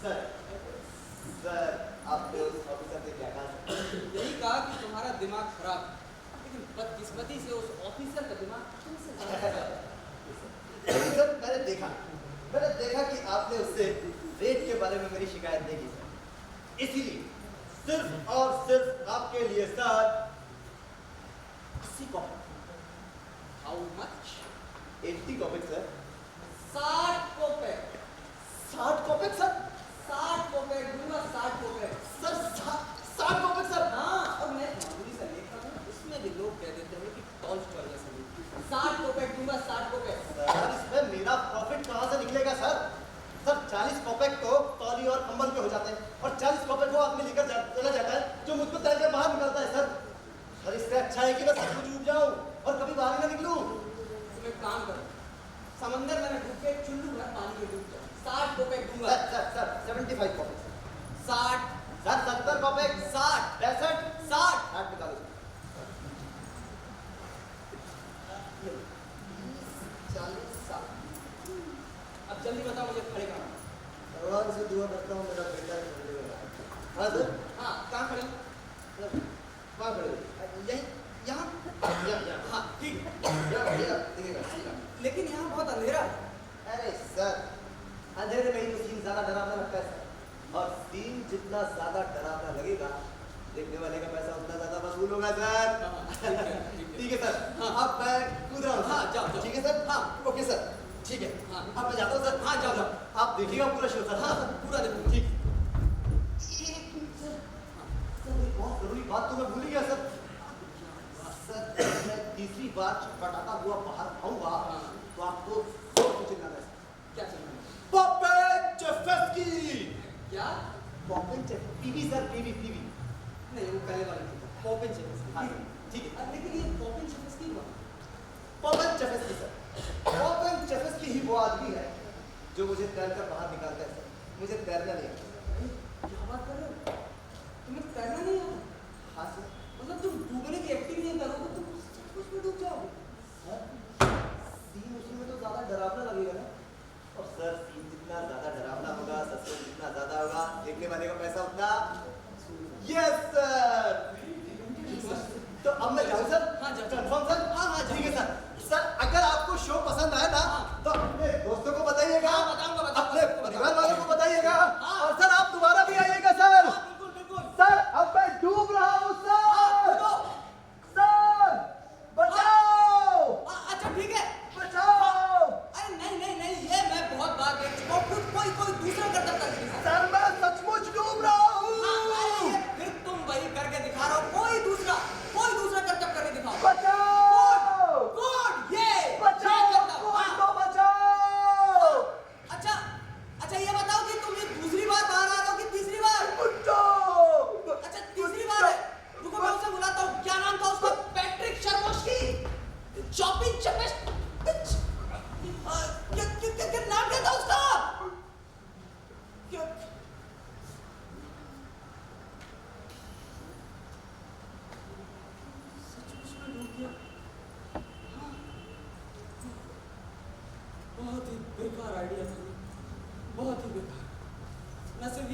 S1: Sir sir आपने उस ऑफिसर से क्या कहा?
S2: यही कहा कि तुम्हारा दिमाग खराब है, लेकिन बदकिस्मती से उस ऑफिसर का दिमाग तुमसे ज्यादा खराब है।
S1: सर मैंने देखा कि आपने उससे रेट के बारे में मेरी शिकायत नहीं की सर, इसीलिए सिर्फ और सिर्फ आपके लिए sir 80 copy.
S2: How much?
S1: 80 copy sir.
S2: 60 copy.
S1: 60 copy sir.
S2: 60 copy दूंगा, 60 कॉपी।
S1: Sir 60 copy sir.
S2: हाँ, और मैं मामूली सा लेखक हूँ, उसमें भी लोग कह देते हैं कि टॉल्स्टॉय जैसा लिखते हैं। 60 कॉपी दूंगा, 60 कॉपी।
S1: सर इसमें मेरा प्रॉफिट कहाँ से निकलेगा सर? सर 40 कॉपी तो तौली और कंबल के हो जाते हैं, और 40 कॉपी को आदमी लेकर चला जाता है जो मुझको तैर कर बाहर निकलता है सर। सर इससे अच्छा है कि मैं सब कुछ डूब जाऊं और कभी बाहर ना निकलूं।
S2: तुम एक काम करो, समंदर में डूब के चुल्लू भर पानी में डूब जाओ। 60 कॉपी दूंगा।
S1: Sir 75 copy.
S2: 60।
S1: Sir 70 copy.
S2: 60।
S1: 65।
S2: 60।
S1: 60 निकालो। 40 60।
S2: अब जल्दी बताओ मुझे खड़े कहाँ?
S1: भगवान से दुआ करता हूँ मेरा बेटा खड़े होगा। हाँ सर।
S2: हाँ, कहाँ खड़े?
S1: वहाँ खड़े हो।
S2: यहीं? यहाँ?
S1: यहाँ।
S2: हाँ, ठीक है।
S1: यहाँ दिखेगा।
S2: लेकिन यहाँ बहुत अंधेरा है।
S1: अरे सर अंधेरे में ही तो सीन ज्यादा डरावना लगता है सर, और सीन जितना ज्यादा डरावना लगेगा देखने वाले का पैसा उतना ज्यादा वसूल होगा सर। ठीक है सर।
S2: हाँ।
S1: अब मैं कूद रहा हूँ।
S2: हाँ, जाओ।
S1: ठीक है सर।
S2: हाँ।
S1: Okay sir. ठीक है।
S2: हाँ।
S1: अब मैं जाता हूँ सर।
S2: हाँ, जाओ।
S1: आप देखिएगा पूरा शो सर।
S2: हाँ, पूरा देखूंगा।
S1: ठीक। एक मिनट सर। सर एक बहुत जरूरी बात तो मैं भूल ही गया सर। सर मैं तीसरी बार छटपटाता हुआ बाहर आऊंगा तो आपको जोर से चिल्लाना है।
S2: क्या चल रहा है?
S1: पॉपेन चेफस्की।
S2: क्या?
S1: पॉपेन चेफ पीवी सर, पीवी।
S2: नहीं, वो पहले वाला नहीं था। पॉपिन चेफस्की।
S1: हाँ, ठीक है।
S2: लेकिन ये पॉपिन चेफस्की हुआ?
S1: पॉपेन चेफस्की सर। पॉपेन चेफस्की ही वो आदमी है जो मुझे तैरकर बाहर निकालता है सर। मुझे तैरना नहीं आता।
S2: क्या बात कर रहे हो? तुम्हें तैरना नहीं आता?
S1: हाँ सर।
S2: मतलब तुम डूबने की एक्टिंग नहीं करोगे, तुम सचमुच में डूब जाओगे।
S1: सर सीन उसमें तो ज्यादा डरावना लगेगा ना, और सर सीन जितना ज्यादा डरावना होगा सस्पेंस जितना ज्यादा होगा देखने वाले का पैसा उतना। Yes sir. तो अब मैं जाऊँ सर?
S2: हाँ, जाओ।
S1: Confirm sir?
S2: हाँ,
S1: ठीक है सर। सर अगर आपको शो पसंद आया ना तो अपने दोस्तों को बताइएगा।
S2: हाँ, बताऊंगा।
S1: अपने परिवार वालों को बताइएगा।
S2: हाँ।
S1: और सर आप दोबारा भी आइएगा सर।
S2: हाँ, बिल्कुल।
S1: सर अब मैं डूब रहा हूँ सर।
S2: कूदो।
S1: सर बचाओ।
S2: अच्छा, ठीक है।
S1: बचाओ।
S2: अरे नहीं, ये मैं बहुत बार देख चुका हूँ। कोई दूसरा करतब करके दिखा।
S1: सर मैं सचमुच डूब रहा हूँ।
S2: हाँ, अरे फिर तुम वही करके दिखा रहे हो। कोई दूसरा करतब करके दिखाओ।
S1: बचाओ।
S2: गुड, ये
S1: बचाओ।
S2: करतब।
S1: कोई
S2: हाँ।
S1: तो बचाओ।
S2: अच्छा,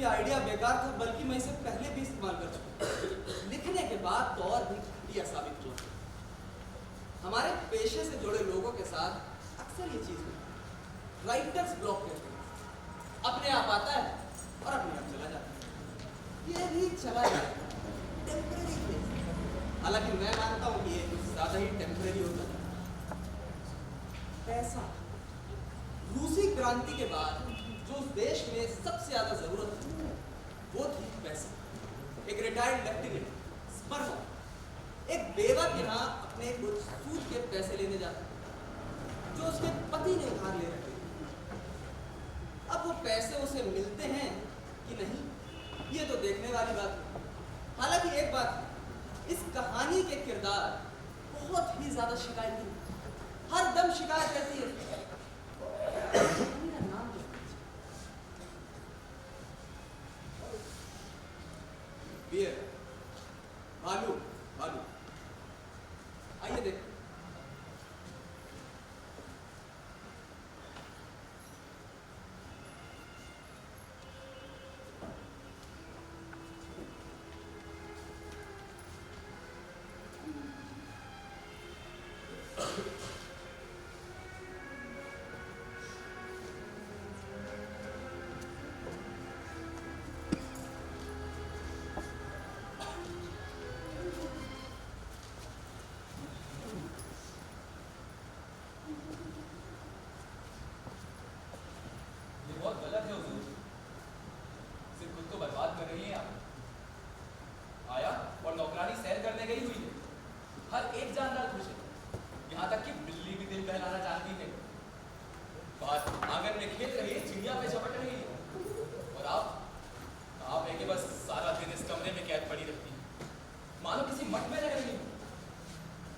S2: ये आइडिया बेकार था, बल्कि मैं इसे पहले भी इस्तेमाल कर चुका। लिखने के बाद तो और भी घटिया साबित हुआ। हमारे पेशे से जुड़े लोगों के साथ अक्सर ये चीज होती है। राइटर्स ब्लॉक कहते हैं, अपने आप आता है और अपने आप चला जाता है। ये भी चला जाएगा, टेम्परेरी फेज। हालांकि मैं मानता हूँ कि ये कुछ ज्यादा ही टेम्परेरी होता है। पैसा। रूसी क्रांति के बाद जो उस देश में सबसे ज्यादा जरूरत थी वो थी पैसा। एक रिटायर्ड लेफ्टिनेंट स्पर्धा, एक बेवा के यहाँ अपने कुछ सूद के पैसे लेने जाता है जो उसके पति ने उधार ले रखे। अब वो पैसे उसे मिलते हैं कि नहीं, ये तो देखने वाली बात है। हालांकि एक बात है, इस कहानी के किरदार बहुत ही ज्यादा शिकायती, हर दम शिकायत करती है। मेरा नाम क्या है? बियर, भालू, भालू। आइए देख।
S5: ये बहुत गलत है हुजूर। सिर्फ खुद को बर्बाद कर रही हैं आप। आया और नौकरानी सैर करने गई हुई है। हर एक जानदार खुश है, यहाँ तक कि बिल्ली भी दिल बहलाना जानती है। बाहर आंगन में खेल रही है, चिड़िया पे झपट रही है। और आप है कि बस सारा दिन इस कमरे में कैद पड़ी रहती है, मानो किसी मठ में रह रही हो।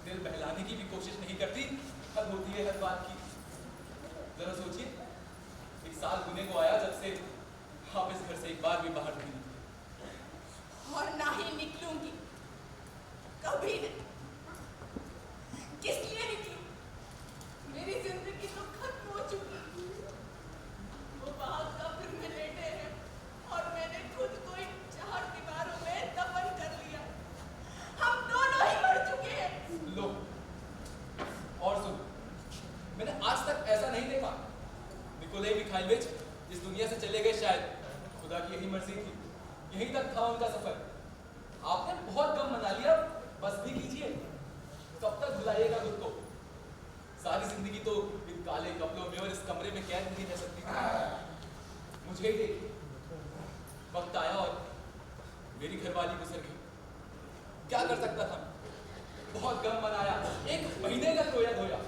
S5: दिल बहलाने की भी कोशिश नहीं करती, हद होती है हर बात की। जरा सोचिए, एक साल होने को आया जब से आप इस घर से एक बार भी बाहर नहीं निकले।
S4: और ना ही निकलूंगी, कभी नहीं। किस लिए निकलूं? मेरी जिंदगी तो खत्म हो चुकी। वो वहां कब्र में लेटे हैं और मैंने खुद को इन चार दीवारों में दफन कर लिया। हम दोनों ही मर चुके हैं।
S5: लो और सुन, मैंने आज तक ऐसा नहीं देखा। निकोलाई मिखाइलोविच इस दुनिया से चले गए, शायद खुदा की यही मर्जी थी, यहीं तक था उनका सफर। आपने बहुत कम मना लिया, बस भी कीजिए। कब तक भुलाइएगा खुद को? सारी जिंदगी तो इन काले कपड़ों में और इस कमरे में कैद नहीं रह सकती। मुझे ही देखिए, वक्त आया और मेरी घरवाली गुजर गई। क्या कर सकता था? बहुत गम मनाया, एक महीने तक रोया धोया,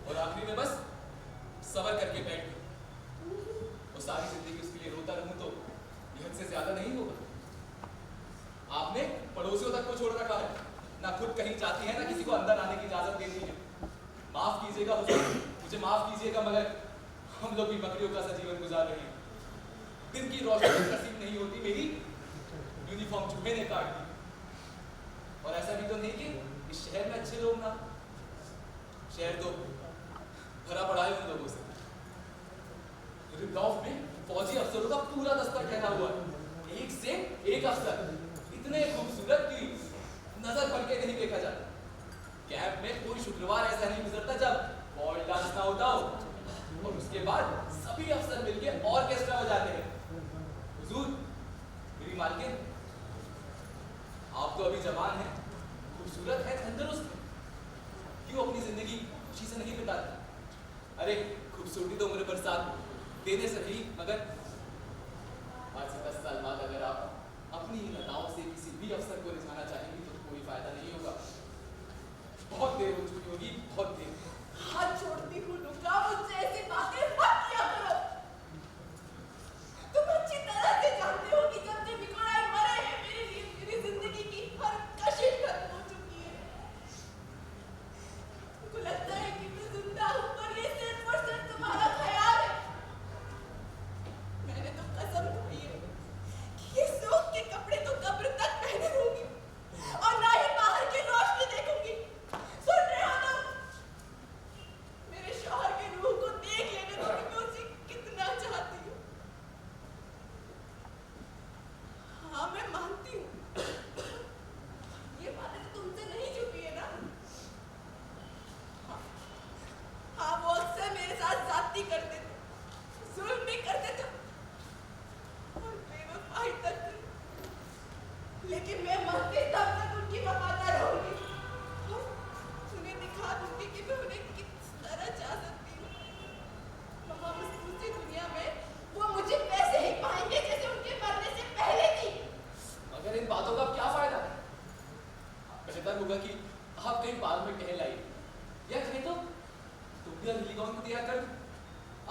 S5: और आखिरी में बस सबर करके बैठ गई। और सारी जिंदगी उसके लिए रोता रहूं तो ये हद से ज्यादा नहीं होगा। आपने पड़ोसियों तक को छोड़ रखा है, ना खुद कहीं जाती है, ना किसी को अंदर आने की इजाजत देती है। माफ कीजिएगा हुजूर, मुझे माफ कीजिएगा, मगर हम लोग भी बकरियों का सा जीवन गुजार रहे हैं। दिन की रोशनी नसीब नहीं होती, मेरी यूनिफॉर्म चूहे ने काट दी। और ऐसा भी तो नहीं कि इस शहर में अच्छे लोग ना, शहर तो भरा पड़ा है उन लोगों से। रिडॉफ में फौजी अफसरों का पूरा दस्ता ठहरा हुआ है, एक से एक अफसर, इतने खूबसूरत कि नजर पड़ के नहीं देखा जाता। कैंप में कोई शुक्रवार ऐसा नहीं गुजरता जब बॉल डांस ना होता हो, और उसके बाद सभी अफसर मिलकर ऑर्केस्ट्रा बजाते हैं। हुजूर, मेरी मालकिन, आप तो अभी जवान हैं, खूबसूरत है, तंदुरुस्त है, क्यों अपनी जिंदगी खुशी से नहीं बिताते? अरे खूबसूरती तो उम्र बरसात देने से नहीं, मगर आज से 10 साल बाद अगर आप अपनी इन अदाओं से किसी भी अफसर को रिझाना चाहेंगी तो कोई फायदा नहीं होगा। बहुत देर हो चुकी होगी, बहुत देर।
S4: हाथ छोड़ती हूँ, रुका, मुझसे ऐसी बातें मत किया करो। तुम अच्छी तरह से जानते हो कि जब से निकोलाई मरे हैं, मेरी जिंदगी की हर कशिश खत्म हो चुकी है। मुझे लगता है कि मैं जिंदा हूँ, पर ये सिर्फ और सिर्फ तुम्हारा ख्याल है। लेकिन मैं मरते तब तक उनकी वफादार रहूंगी और उन्हें दिखा दूंगी कि मैं उन्हें किस तरह चाह सकती हूँ। वहाँ उस दूसरी दुनिया में वो मुझे वैसे ही पाएंगे जैसे उनके मरने से पहले थी।
S5: मगर इन बातों का क्या फायदा? बेहतर होगा कि आप कहीं बाद में टहल आइए, या कहीं तो तुम भी अगली गाँव को तैयार कर दो।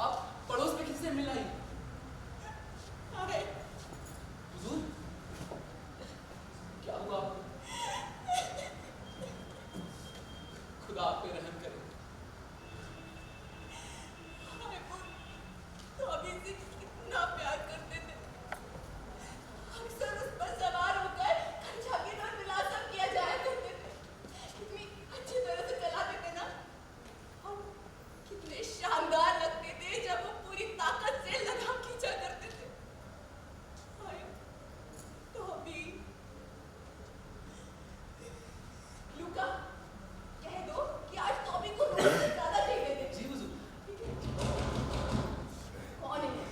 S5: आप पड़ोस में किसी से मिल आइए।
S4: अरे
S5: हुजूर, क्या हुआ आपको? खुदा आप पे रहम करे।
S4: हाय वो तो अभी से कितना प्यार करते थे। अक्सर उस पर सवार होकर जागीर और विलासम किया जाया करते थे। कितनी अच्छी तरह से चलाते थे ना, और कितने शानदार लगते थे जब वो पूरी ताकत से लगाम खींचा करते थे। हाय तो अभी लूका कह दो कि आज टॉमी को रोज से ज्यादा चाहिए थे।
S5: जी हुजूर।
S4: कौन है?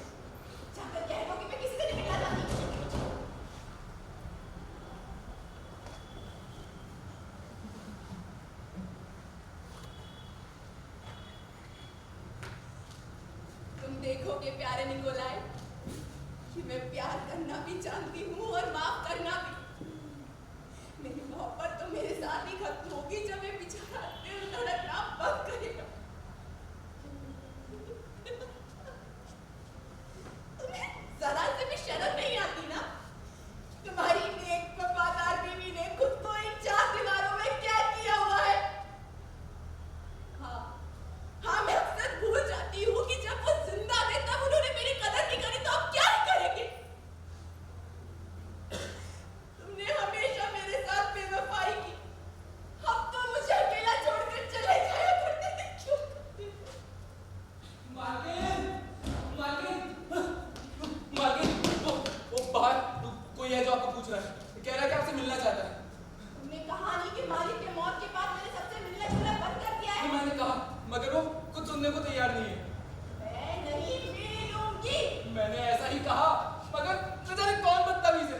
S4: जाकर कह दो कि मैं किसी से नहीं मिलना चाहती। तुम देखोगे प्यारे निकोलाई कि मैं प्यार करना भी जानती हूँ और माफ करना भी। मेरी मोहब्बत तो मेरे साथ ही खत्म होगी जब ये बेचारा दिल धड़कना बंद करेगा। तुम्हें जरा से भी शर्म नहीं आती ना? तुम्हारी नेक वफादार बीवी ने खुद को इन 4 दीवारों में कैद किया हुआ है। हाँ हाँ, मैं अक्सर भूल जाती हूँ कि जब वो जिंदा थे तब उन्होंने मेरी कदर नहीं करी, तो अब क्या ही करेंगे? तुमने हमेशा मेरे साथ बेवफाई की, अब तो मुझे अकेला छोड़कर चले जाया करते थे। क्यों करते थे?
S5: मालकिन, मालकिन, मालकिन, वो बाहर कोई है जो आपको पूछ रहा है। कह रहा है कि आपसे मिलना चाहता है।
S4: तुमने कहा नहीं कि मालिक के मौत के बाद मैंने सबसे मिलना जुलना बंद कर दिया है?
S5: तो मैंने कहा, मगर वो कुछ सुनने को तैयार नहीं है।
S4: मैं नहीं मिलूंगी।
S5: मैंने ऐसा ही कहा, मगर न जाने कौन बदतमीज है,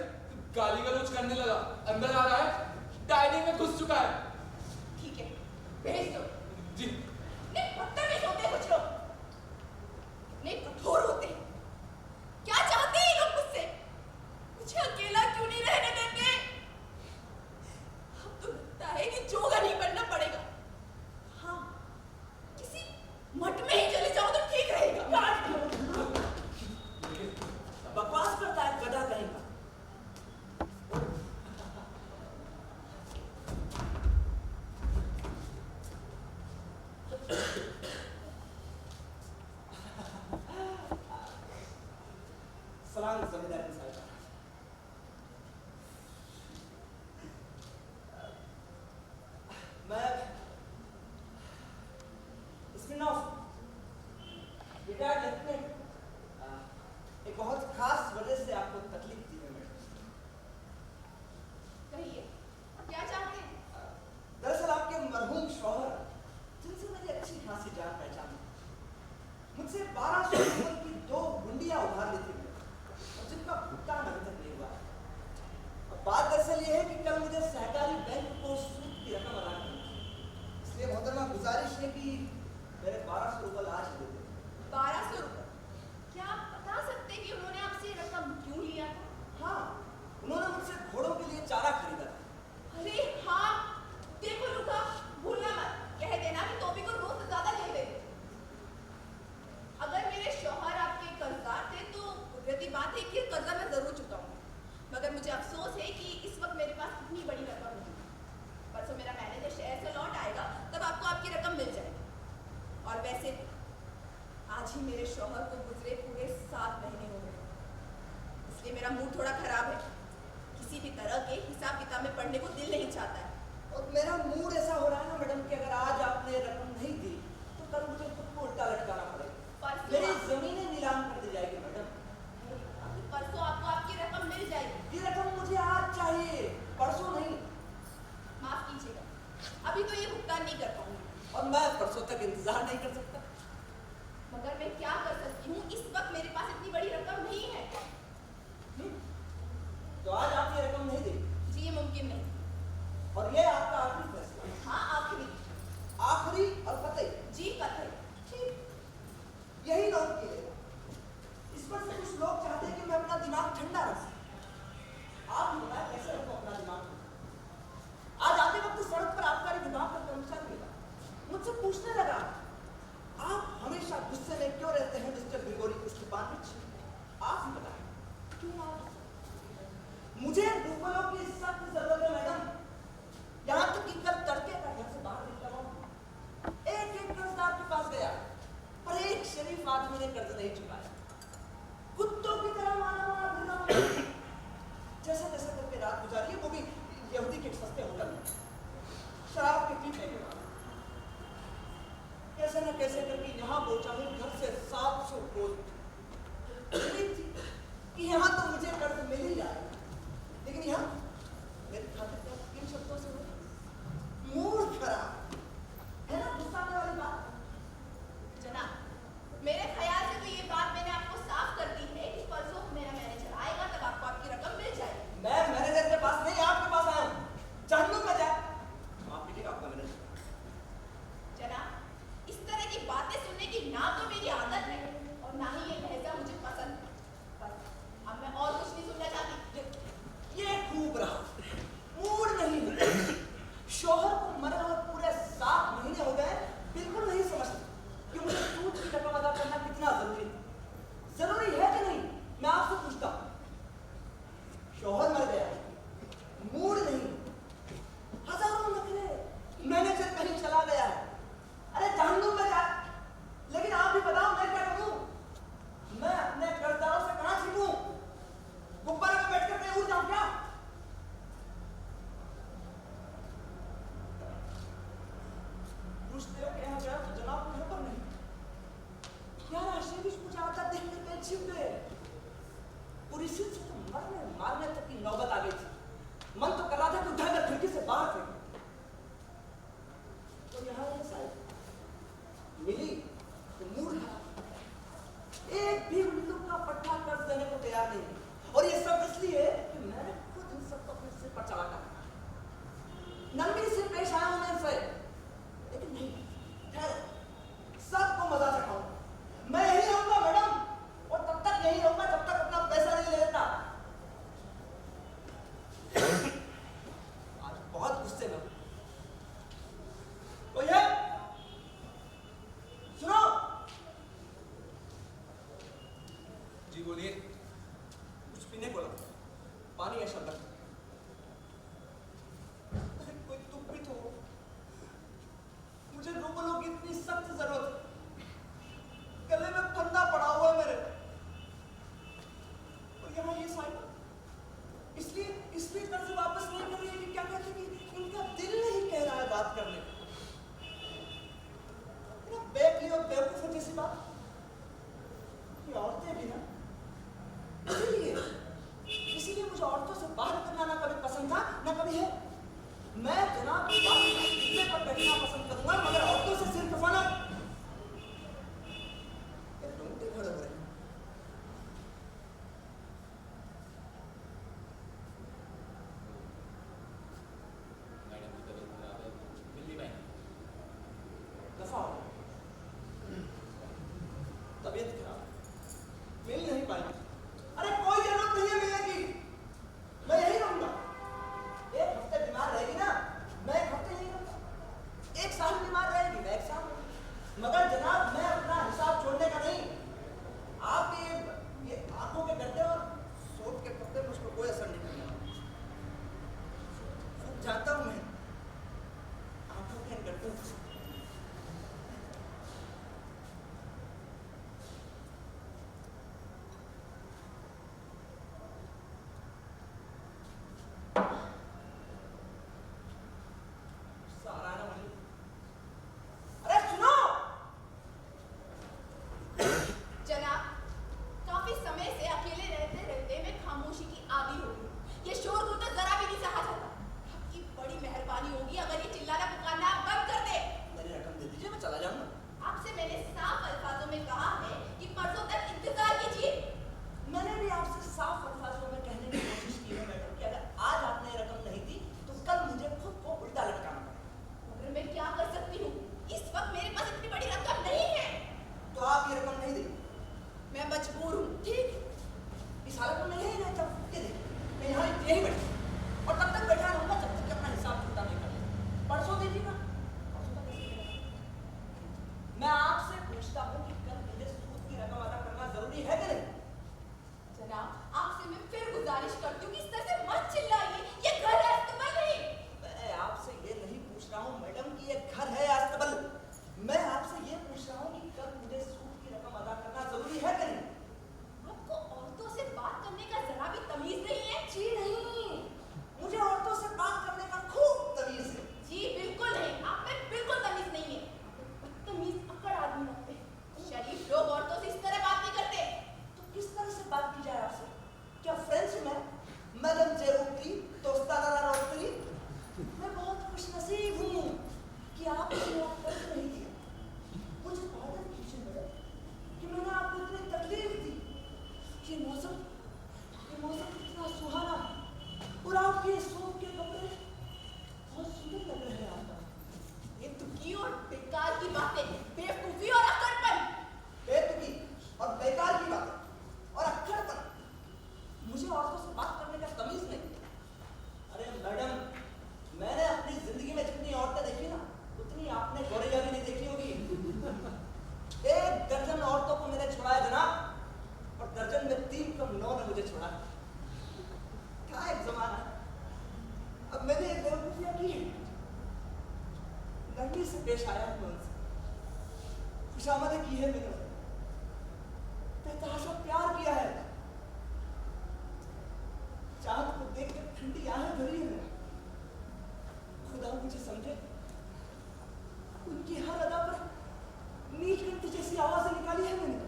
S5: गाली गलौज करने लगा, अंदर आ रहा है, डायनिंग में घुस चुका है।
S4: ठीक है, भेज दो।
S5: जी।
S4: नहीं, बदतमीज होते हैं कुछ लोग, नहीं कठोर होते हैं। क्या चाहते हैं ये लोग मुझसे? मुझे अकेला क्यों नहीं रहने देते? अब तो लगता है कि जोगा नहीं बनना पड़ेगा। हाँ, किसी मठ में ही चले जाओ तो ठीक रहेगा।
S1: बकवास करता है गधा कहेगा। सलाम जमींदार साहब। मैं रिटायर्ड लेफ्टिनेंट एक बहुत खास वजह से आपको तकलीफ दी है मैडम।
S4: कहिए, क्या चाहते हैं?
S1: दरअसल आपके मरहूम शौहर, जिनसे मेरी अच्छी खासी जान पहचान है, मुझसे 1200 रुपये की 2 गुंडियां उधार ली थी और जिनका भुगतान अभी तक नहीं हुआ। अब बात दरअसल ये है कि कल मुझे सहकारी बैंक को सूद की रकम अदा करनी है। इसलिए मोहतरमा गुजारिश है कि मेरे 1200 रुपये आज दे दें।
S4: 1200 रुपये? क्या आप बता सकते हैं कि उन्होंने आपसे ये रकम क्यों लिया था?
S1: हाँ, उन्होंने मुझसे घोड़ों के लिए चारा खरीदा था।
S4: अरे हाँ, देखो लुका, भूलना मत, कह देना कि टॉमी को रोज से ज्यादा ले दे। अगर मेरे शौहर आपके कर्जदार थे तो कुदरती बात है कि कर्जा मैं जरूर चुकाऊंगी, मगर मुझे अफसोस है कि इस वक्त मेरे पास इतनी बड़ी रकम नहीं है। परसों मेरा मैनेजर शहर से लौट आएगा, तब आपको आपकी रकम मिल जाएगी। और वैसे भी आज ही मेरे शौहर को गुजरे पूरे 7 महीने हो गए, इसलिए मेरा मूड थोड़ा खराब है। किसी भी तरह के हिसाब किताब में पढ़ने को दिल नहीं चाहता है।
S1: और मेरा मूड ऐसा हो रहा है ना मैडम कि अगर आज आपने रकम नहीं दी तो कल मुझे खुद को उल्टा लटकाना पड़ेगा। मेरी जमीनें नीलाम कर दी जाएगी मैडम।
S4: परसों आपको आपकी रकम मिल जाएगी।
S1: ये रकम मुझे आज चाहिए, परसों नहीं।
S4: माफ कीजिएगा, अभी तो ये भुगतान नहीं कर पाऊंगी।
S1: और मैं परसों तक इंतजार नहीं कर सकता।
S4: मगर मैं क्या कर सकती हूँ, इस वक्त मेरे पास इतनी बड़ी रकम नहीं है।
S1: तो आज आप ये रकम नहीं देंगे?
S4: जी
S2: मुझे रुपयों की सख्त जरूरत है मैडम। यहाँ तक कि कल तड़के का घर से बाहर निकला हूँ, एक एक कर्जदार के पास गया, पर एक शरीफ आदमी ने कर्ज नहीं चुकाया। कुत्तों की तरह मारा मारा फिर रहा हूँ। जैसे तैसे करके रात गुजारी है, वो भी यहूदी के सस्ते होटल में, शराब के पीछे के बाद। कैसे न कैसे करके यहाँ पहुंचा हूँ। घर से 700 कोस उम्मीद थी कि यहाँ तो मुझे कर्ज मिल ही जाएगा, लेकिन यहाँ मेरे खाते पे किन शब्दों से हो मूड खराब है ना। गुस्सा आने वाली बात
S4: जनाब, मेरे ख्याल से तो ये बात मैंने आपको साफ कर दी है कि परसों मेरा मैनेजर आएगा, तब आपको आपकी रकम मिल जाएगी।
S2: मैं मैनेजर के पास नहीं, आपके पास आया हूँ। जहन्नुम में जाए। माफ कीजिएगा, आपका मैनेजर।
S4: जनाब, इस तरह की बातें सुनने की ना तो मेरी आदत है और ना ही ये लहजा मुझे पसंद है। बस अब मैं और कुछ नहीं सुनना चाहती।
S2: ये खूब रहा, मूड नहीं है। शोहर को मरे हुए पूरे 7 महीने हो गए, बिल्कुल नहीं समझती कि मुझे सूद की रकम अदा करना कितना जरूरी है। जरूरी है कि नहीं, मैं आपसे पूछता हूँ। शोहर मर गया, मूड नहीं, हजारों नखरे, मैनेजर कहीं चला गया है। अरे जहन्नुम में जा। लेकिन आप भी बताओ मैं क्या करूं? मैं अपने कर्जदारों से कहां छिपूं? गुब्बारे में बैठ कर कहीं उड़ जाऊं क्या? रुश्ते के यहाँ गया तो जनाब घर पर नहीं। यार आशीष मुझे आता देख कर कहीं छिप गए। पूरी से तो मारने तक की नौबत आ गई थी। मन तो कर रहा था कि उठाकर खिड़की से बाहर फेंक। तो यहाँ एक साइड मिली तो मूड खराब। एक भी उल्लू का पट्टा कर्ज देने को तैयार नहीं। और ये सब इसलिए कि मैंने खुद इन सबको अपने सिर पर चढ़ा कर नंबी से पेश आया हूं मैं इनसे। लेकिन नहीं, ठहरो, सबको मजा चखाऊं। मैं यही रहूंगा मैडम, और तब तक यही रहूंगा जब तक अपना पैसा नहीं ले लेता। आज बहुत गुस्से में कोई है? सुनो।
S3: जी बोलिए।
S2: कुछ पीने को ला, पानी या शरबत। कोई तुम भी तो, मुझे रुपयों की इतनी सख्त जरूरत है, गले में फंदा पड़ा हुआ है मेरे। और यहाँ ये साइकिल इसलिए कर्ज वापस नहीं कर रही है कि क्या कहते हैं कि इनका दिल नहीं कह रहा है बात करने को। बेवकूफ और बेवकूफ जैसी बात। ये औरतें भी ना, इसीलिए मुझे औरतों से बाहर करना ना कभी पसंद था ना कभी है। मैं जनाब इतने पर बैठना पसंद करूंगा, मगर औरतों से सिर कफाना। रोंगटे खड़े हो रहे हैं।
S5: मैडम की तबीयत खराब है, मिल नहीं पाएंगे।
S2: दफा हो, तबीयत खराब, मिल नहीं पाएगी। अरे कोई जरूरत नहीं है मिलने की, मैं यही रहूंगा। एक हफ्ते बीमार रहेगी ना, मैं एक हफ्ते यही रहूंगा। एक साल बीमार रहेगी,
S1: आपके सूट के कपड़े बहुत सुंदर लग रहे हैं आपका।
S4: ये तुकी और बेकार की बातें, बेवकूफी और अकड़पन।
S1: बेतुकी और बेकार की बातें और अक्खड़पन। मुझे औरतों से बात करने का तमीज नहीं। अरे मैडम, मैंने अपनी जिंदगी में जितनी औरतें देखी ना, उतनी आपने गोरिया भी नहीं देखी होगी। एक दर्जन औरतों को मैंने छुड़ाया जनाब, और दर्जन में 3 कम 9 ने मुझे छोड़ा। क्या एक जमाना है। अब मैंने एक बेवकूफियां की है, नरमी से पेश आया हूं उनसे, खुशामदें की है मैंने, बेतहाशा प्यार किया है, चांद को देखकर ठंडी आहें भरी है। खुदा मुझे समझे, उनकी हर अदा पर नीलकंठ जैसी आवाजें निकाली है मैंने।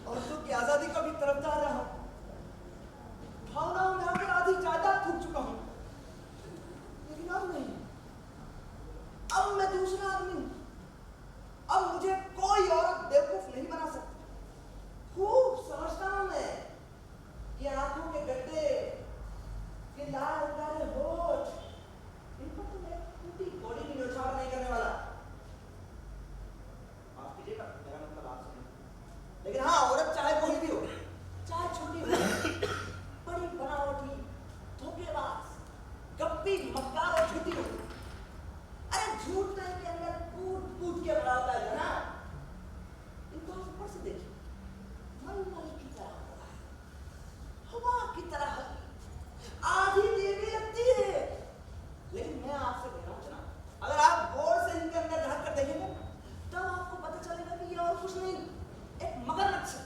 S1: औरतों की आजादी का भी तरफदार रहा हूं, भावनाओं में आकर आधी जायदाद फूक चुका हूं, लेकिन अब नहीं। अब मैं दूसरा आदमी हूं। अब मुझे कोई औरत बेवकूफ नहीं बना सकती। खूब समझता हूं मैं ये आंखों के गड्ढे, ये लाल लाल होठ, इन पर तो मैं टूटी बॉडी भी न्यौछावर नहीं करने वाला। माफ कीजिएगा, मेरा मतलब आप सुनिए। लेकिन हाँ, औरत चाहे कोई भी हो, चाहे छोटी हो, बड़ी बनावटी, धोखेबाज, गप्पी, मक्कार और झूठी हो, अरे झूठ नहीं के अंदर कूट कूट के बड़ा होता है ना। इनको आप ऊपर से देखिए, मलमल की तरह हुआ है, हवा की तरह आधी देवी लगती है। लेकिन मैं आपसे कह रहा हूं जनाब, अगर आप गौर से इनके अंदर झांक कर देखेंगे, तब आपको पता चलेगा कि ये और कुछ नहीं, एक मगरमच्छ है।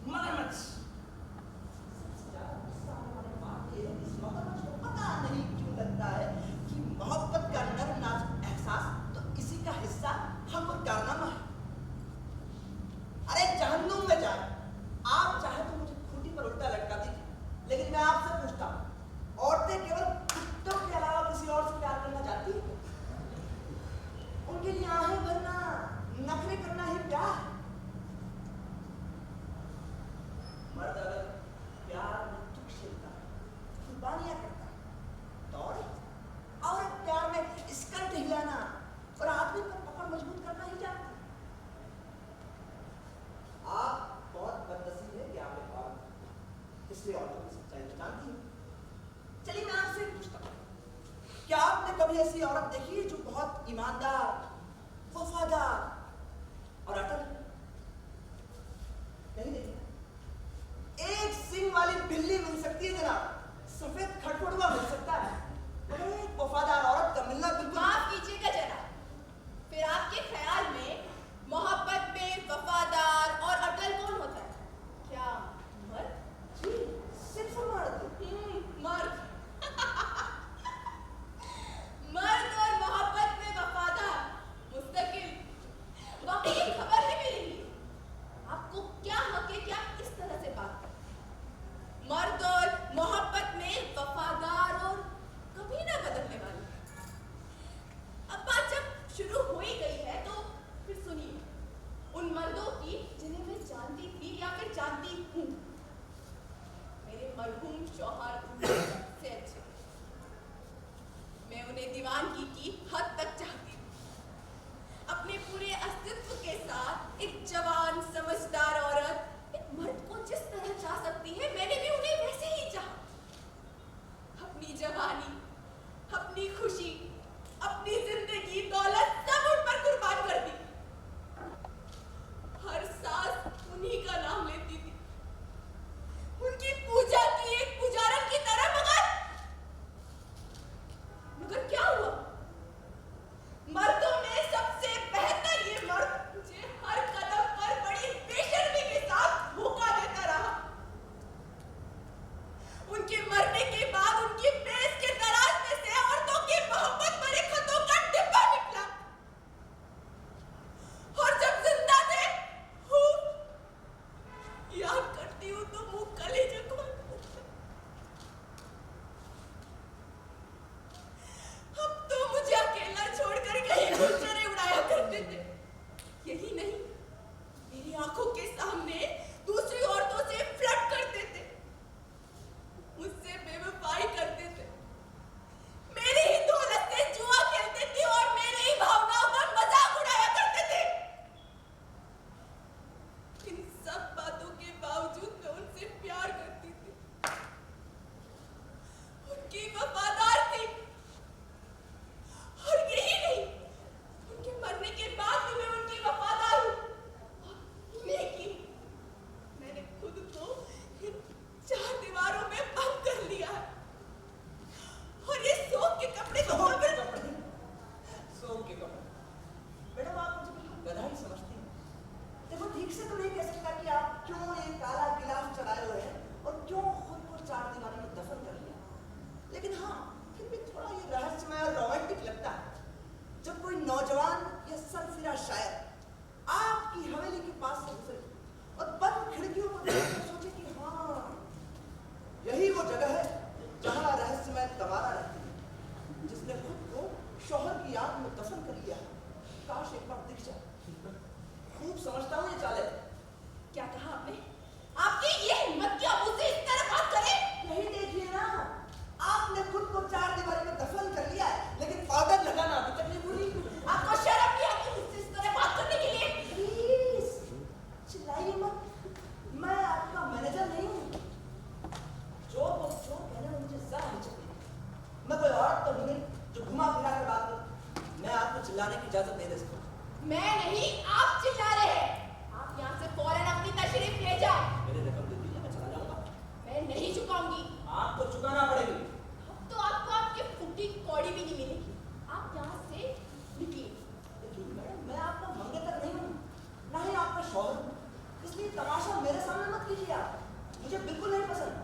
S1: मगरमच्छ। सबसे ज्यादा गुस्सा आने वाली बात ये है कि इस मगरमच्छ को पता नहीं क्यों लगता है कि मोहब्बत का नर्म नाजुक एहसास तो इसी का हिस्सा हम और कारनामा है। अरे जहन्नुम में जाए, आप चाहे तो मुझे खूंटी पर उल्टा लटका दीजिए, लेकिन मैं आपसे पूछता हूं, औरतें केवल कुत्तों के अलावा किसी और से प्यार करना चाहती हैं? उनके लिए आहें भरना, नखरे करना ही प्यार है। मर्द अगर प्यार में दुख झेलता है, कुर्बानियां करता है, तो औरत प्यार में स्कर्ट हिलाना और आदमी पर पकड़ मजबूत करना ही जानती है। आप बहुत बदनसीब है कि आप एक औरत हैं, इसलिए औरतों की सच्चाई तो जानती हैं। चलिए मैं आपसे पूछता हूं, क्या आपने कभी ऐसी औरत देखी है जो बहुत ईमानदार, वफादार और अटल? नहीं देखी। एक सिंग वाली बिल्ली मिल सकती है जनाब, सफेद खड़खड़ुआ मिल सकता है, मगर एक वफादार औरत का मिलना बिल्कुल।
S4: माफ कीजिएगा जनाब, फिर आपके ख्याल में मोहब्बत में वफादार और अटल कौन होता है? क्या मर्द?
S1: जी, सिर्फ मर्द।
S4: मर्द। मर्द और मोहब्बत में वफादार, मुस्तकिल। वाकई ये खबर है मेरे लिए। आपको क्या हक है क्या इस तरह से बात कर? मर्द और मोहब्बत में वफादार और कभी ना बदलने वाले। अब बात जब शुरू हो ही गई है तो फिर सुनिए उन मर्दों की जिन्हें मैं जानती थी या फिर जानती हूँ। मेरे मरहूम शौहर से अच्छे। मैं उन्हें दीवानगी की हद तक चाहती हूँ। अपने पूरे अस्तित्व के साथ एक जवान समझदार औरत एक मर्द को जिस तरह चाह सकती है, मैंने भी उन्हें वैसे ही चाहा। अपनी जवानी, अपनी खुशी, अपनी जिंदगी, दौलत सब उन पर कुर्बान कर दी। हर सांस उन्हीं का नाम लेती थी, उनकी पूजा की एक पुजारन की तरह। मगर क्या हुआ? मर्दों में सबसे बेहतर ये मर्द मुझे हर कदम पर बड़ी
S2: इजाजत नहीं दे सकता।
S4: मैं नहीं, आप चिल्ला रहे हैं। आप यहाँ से फौरन अपनी तशरीफ ले जाओ।
S2: मेरे रकम दे दीजिए, मैं चला जाऊंगा।
S4: मैं नहीं चुकाऊंगी।
S2: आपको चुकाना पड़ेगी।
S4: अब तो आपको आपकी फूटी कौड़ी भी नहीं मिलेगी। आप यहाँ से निकलिए।
S2: देखिए मैडम, मैं आपका मंगेतर नहीं हूँ, ना ही आपका शौहर हूँ, इसलिए तमाशा मेरे सामने मत कीजिए आप, मुझे बिल्कुल नहीं पसंद।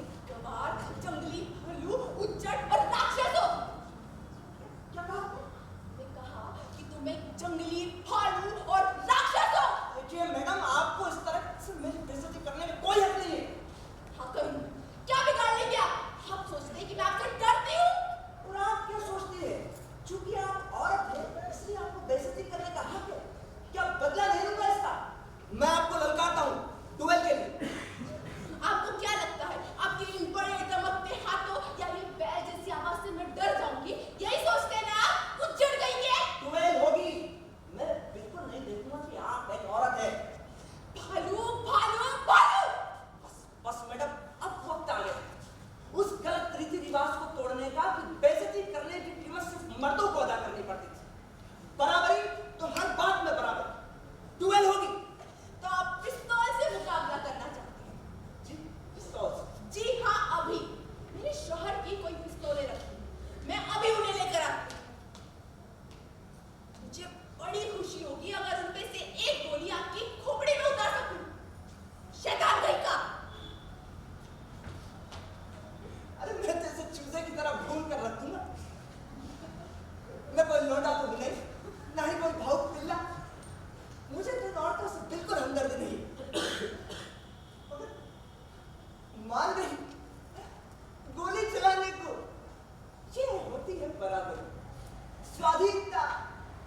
S4: एक गवार, जंगली भालू, उच्चट और राक्षस हो।
S2: क्या कहा आपने?
S4: मैंने कहा कि तुम एक जंगली भालू और राक्षस हो।
S2: देखिए मैडम, आपको इस तरह से मेरी बेइज्जती करने में कोई हक नहीं है।
S4: हाँ करूँ, क्या बिगाड़ लेंगे आप? आप सोचते हैं कि मैं आपसे डरती हूँ?
S2: और आप क्या सोचती है, चूंकि आप औरत है इसलिए आपको बेइज्जती करने का हक है? क्या बदला नहीं लूंगा इसका? मैं आपको ललकारता हूँ डुएल के लिए।
S4: आपको क्या लगता है आपके इन बड़े दमकते हाथों या ये बैल जैसी आवाज से मैं डर जाऊंगी? यही सोचते हैं ना आप? उजड़ गई है।
S2: डुएल होगी, मैं बिल्कुल नहीं देखूंगा कि आप एक औरत है।
S4: भालू भालू भालू।
S2: बस मैडम, अब वक्त आ गया उस गलत रीति रिवाज को तोड़ने का कि बेइज्जती करने की कीमत सिर्फ मर्दों को अदा करनी पड़ती थी। बराबरी तो हर बात में बराबर। डुएल होगी।
S4: तो आप पिस्तौल से मुकाबला करना चाहते हैं?
S2: जी, पिस्तौल से।
S4: जी हाँ, अभी मेरे शौहर की कोई पिस्तौलें रखी, मैं अभी उन्हें लेकर आती हूँ। मुझे बड़ी खुशी होगी अगर उनमें से एक गोली आपकी खोपड़ी में उतार सकूं। शैतान कहीं का।
S2: अरे मैं जैसे चूजे की तरह भून कर रख दूंगा। मैं कोई लौटा तो हूं नहीं, ना ही कोई भावुक पिल्ला। मुझे तो औरतों से बिल्कुल हमदर्दी नहीं। मगर मान गई गोली चलाने को। ये होती है बराबरी, स्वाधीनता।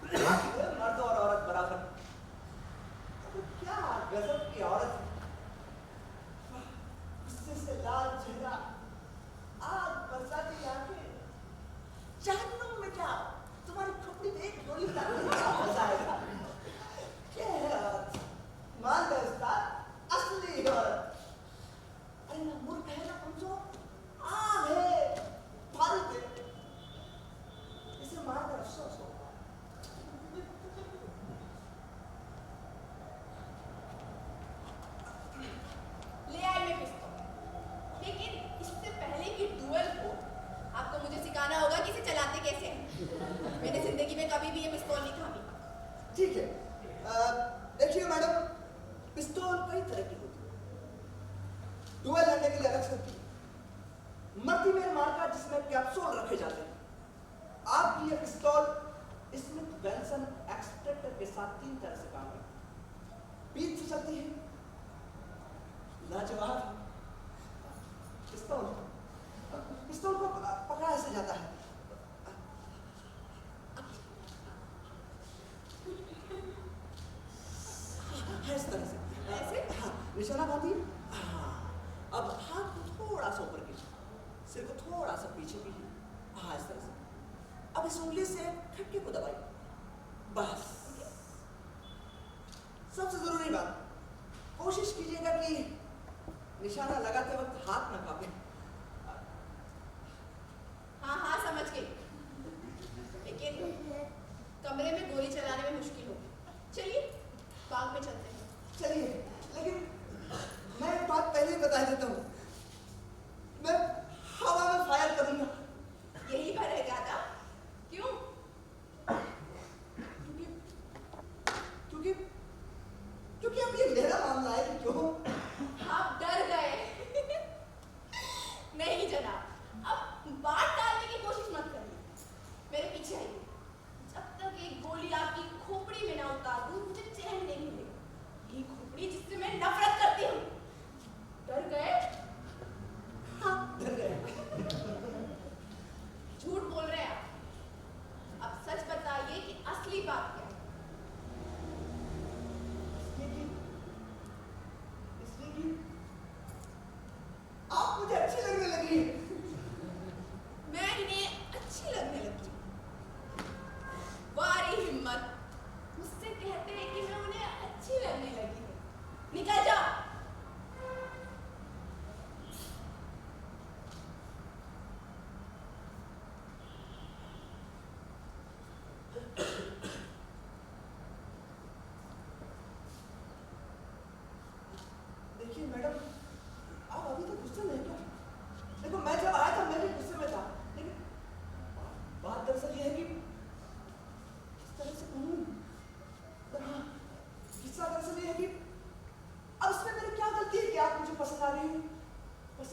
S2: मर्द और औरत बराबर। तो क्या गजब की औरत है। गुस्से से लाल चेहरा, आग बरसाती आंखें। जहन्नुम में जाओ, तुम्हारी खोपड़ी में एक गोली डालने का मजा आएगा। क्या है औरत? मान गए उस्ताद, असली औरत। अरे ना मूर्ख है ना कमजोर, आग है, बारूद है। इसे मारकर अफसोस होगा।
S4: ले आई मैं पिस्तौल, लेकिन इससे पहले कि डुएल हो आपको मुझे सिखाना होगा कि इसे चलाते कैसे हैं। मैंने जिंदगी में कभी भी ये पिस्तौल नहीं थामी।
S2: ठीक है, देखिए मैडम, पिस्तौल कई तरह की होती है। डुएल लड़ने के लिए अलग से होती है। मल्टीमेल मार्का जिसमें कैप्सूल रखे जाते हैं। आपकी ये पिस्तौल स्मिथ वेल्सन एक्सट्रैक्टर के साथ 3 तरह से काम करती है। पीठ से चलती है, लाजवाब। पिस्तौल को पकड़ा ऐसे जाता है। इस तरह से
S4: ऐसे?
S2: हाँ, निशाना बांधिए। हाँ, अब हाथ को थोड़ा सा ऊपर कीजिए, सिर को थोड़ा सा पीछे कीजिए। हाँ, इस तरह से। अब इस उंगली से खटके को दबाइए। बस। सबसे जरूरी बात, कोशिश कीजिएगा कि निशाना लगाते वक्त हाथ न कांपे।
S4: हाँ हाँ समझ गई, लेकिन कमरे में गोली चलाने में मुश्किल होगी। चलिए बाग में चलते हैं।
S2: चलिए, लेकिन मैं एक बात पहले ही बता देता हूँ, मैं हवा में फायर करूंगा।
S4: यही पर रह गया था। क्यों?
S2: क्योंकि क्योंकि अब ये मेरा मामला है कि क्यों।
S4: आप डर गए। नहीं जनाब, अब बात टालने की कोशिश मत करिए। मेरे पीछे आइए। जब तक एक गोली आपकी खोपड़ी में ना उतार दूं, मुझे चैन नहीं मिलेगा। ये खोपड़ी जिससे मैं नफरत करती हूँ। डर गए?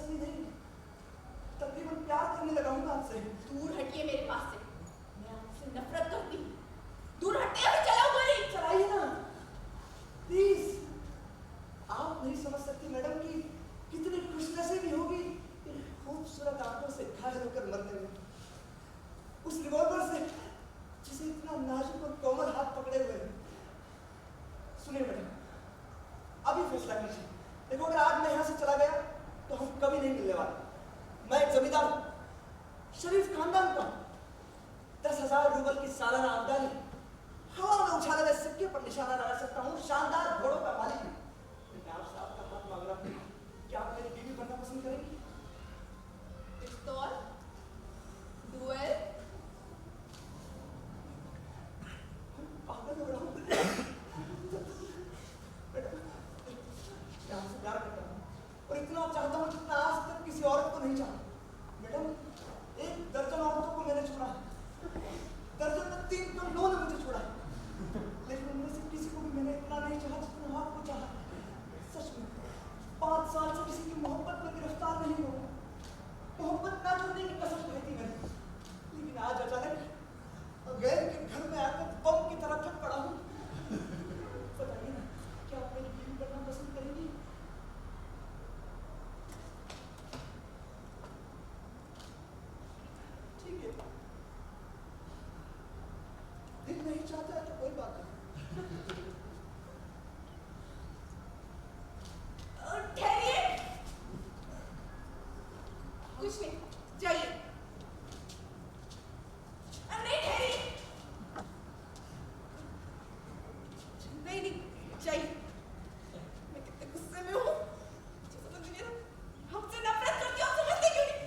S1: तसल्ली नहीं, तकरीबन प्यार करने लगा हूँ मैं आपसे।
S4: दूर हटिए मेरे पास से, मैं आपसे नफरत करती हूँ। दूर हटिए, अभी चलाओ गोली।
S1: चलाइए ना प्लीज। आप नहीं समझ सकती मैडम कि कितनी खुशनसीबी होगी इन खूबसूरत आंखों से घायल होकर मरने में, उस रिवॉल्वर से जिसे इतना नाजुक और कोमल हाथ पकड़े हुए हैं। सुनिए मैडम, अभी फैसला कीजिए। देखो, अगर आज मैं यहाँ से चला गया तो हम कभी नहीं मिलने वाले। मैं एक जमींदार हूँ, शरीफ खानदान का हूँ। 10,000 रूबल की सालाना आमदनी, हवा में उछाले हुए सिक्के पर निशाना लगा सकता हूँ, शानदार घोड़ों का मालिक हूँ। मैं आपसे आपका हाथ मांग रहा हूँ, क्या आप मेरी बीवी बनना पसंद करेंगी?
S4: पिस्तौल, डुएल,
S1: पागल हो रहा हूँ। मैडम, मैं आपसे प्यार करता हूँ और इतना चाहता हूँ जितना आज तक किसी औरत को नहीं चाहा। मैडम, 1 दर्जन औरतों को मैंने छोड़ा, दर्जन में 3 तो उन्होंने मुझे छोड़ा, लेकिन उनमें से किसी को भी मैंने इतना नहीं चाहा जितना आपको चाहा। सच में 5 साल से किसी की मोहब्बत में गिरफ्तार नहीं हुआ, मोहब्बत ना करने की कसम खाई थी मैंने, लेकिन आज अचानक गैर के घर में आकर बम की तरह फट पड़ा हूँ। बताइए ना, क्या आप मेरी बीवी बनना पसंद करेंगी? ठीक है, दिल नहीं चाहता है तो कोई बात नहीं।
S4: ठहरिए। कुछ नहीं, जाइए। नहीं, ठहरिए। नहीं, जाइए। मैं कितने गुस्से में हूँ। समझिए ना, हमसे नफरत करती हो, समझते क्यों नहीं?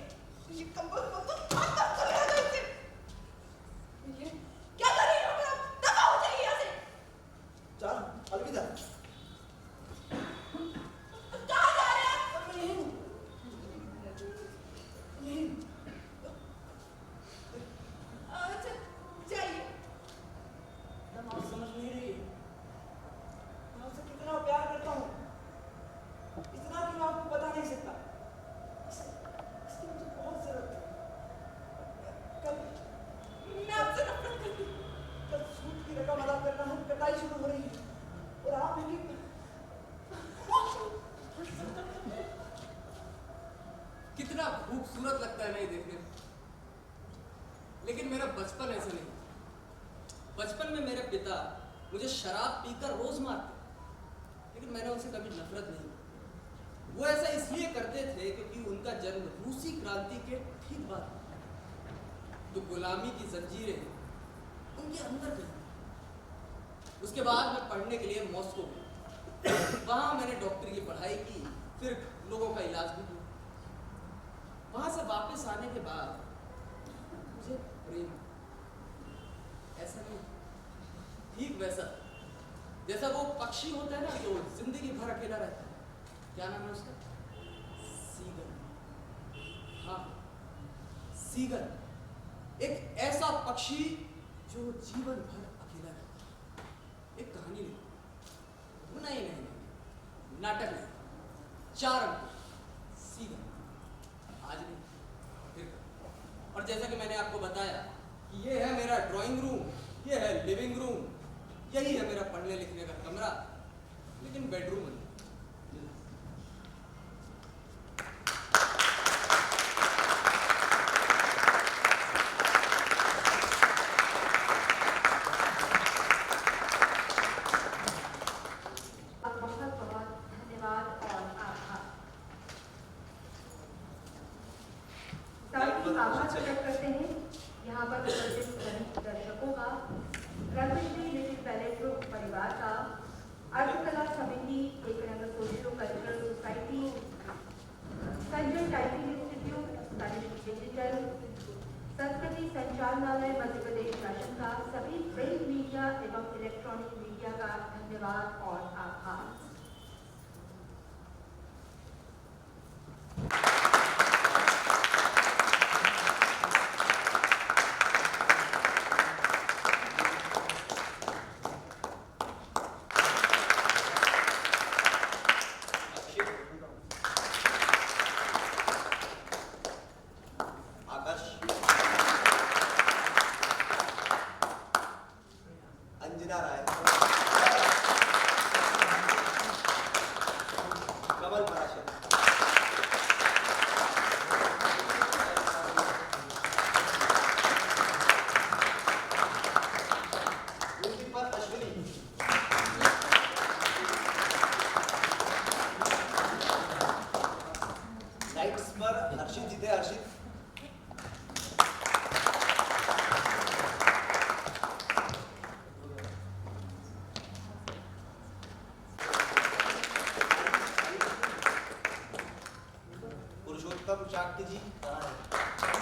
S4: ये कम्बल को तो हाथ तक चले आ गए इससे। ये क्या कर रही हो आप? दफा हो जाइए यहाँ से।
S1: चल, अलविदा।
S4: कहाँ जा रहे हैं?
S1: अब मैं यहीं हूँ। यहीं।
S4: अच्छा, जाइए।
S1: मैडम, आप समझ नहीं रही, मैं आपसे कितना प्यार करता हूँ, इतना कि मैं आपको बता नहीं सकता। इसकी मुझे बहुत जरूरत है। कल
S4: मैं आपसे नफरत करती हूँ।
S1: कल सूद की रकम अदा करना है, कटाई शुरू हो रही है और आप हैं कि
S5: कितना खूबसूरत लगता है ना ये देखने में। लेकिन मेरा बचपन ऐसा नहीं। बचपन में मेरे पिता मुझे शराब पीकर रोज मारते, लेकिन मैंने उनसे कभी नफरत नहीं की। वो ऐसा इसलिए करते थे क्योंकि उनका जन्म रूसी क्रांति के ठीक बाद हुआ। तो गुलामी की जंजीरें उनके अंदर गई। उसके बाद मैं पढ़ने के लिए मॉस्को गया। वहां मैंने डॉक्टरी की पढ़ाई की, फिर लोगों का इलाज भी किया। वहां से वापस आने के बाद मुझे प्रेम, ऐसा नहीं, ठीक वैसा जैसा वो पक्षी होता है ना जो जिंदगी भर अकेला रहता है। क्या नाम है उसका? सीगल। हाँ, सीगल, एक ऐसा पक्षी जो जीवन भर अकेला रहता है। एक कहानी नहीं, नाटक नहीं, 4 अंक सीधा, आज नहीं फिर। और जैसा कि मैंने आपको बताया कि ये है मेरा ड्राइंग रूम, ये है लिविंग रूम, यही है मेरा पढ़ने लिखने का कमरा, लेकिन बेडरूम नहीं।
S6: आभार प्रकट करते हैं यहाँ पर उपस्थित दर्शकों का, रविश्री लिटिल बैले ग्रुप परिवार का, Ardhkala Samiti, Ekrang socio cultural society, Sanjay typing institute, Tanishq digital, संस्कृति संचालनालय मध्य प्रदेश शासन का, सभी प्रिंट मीडिया एवं इलेक्ट्रॉनिक मीडिया का धन्यवाद और आभार।
S1: हर्षित जीते हर्षित पुरुषोत्तम शाक्य जी कहाँ है?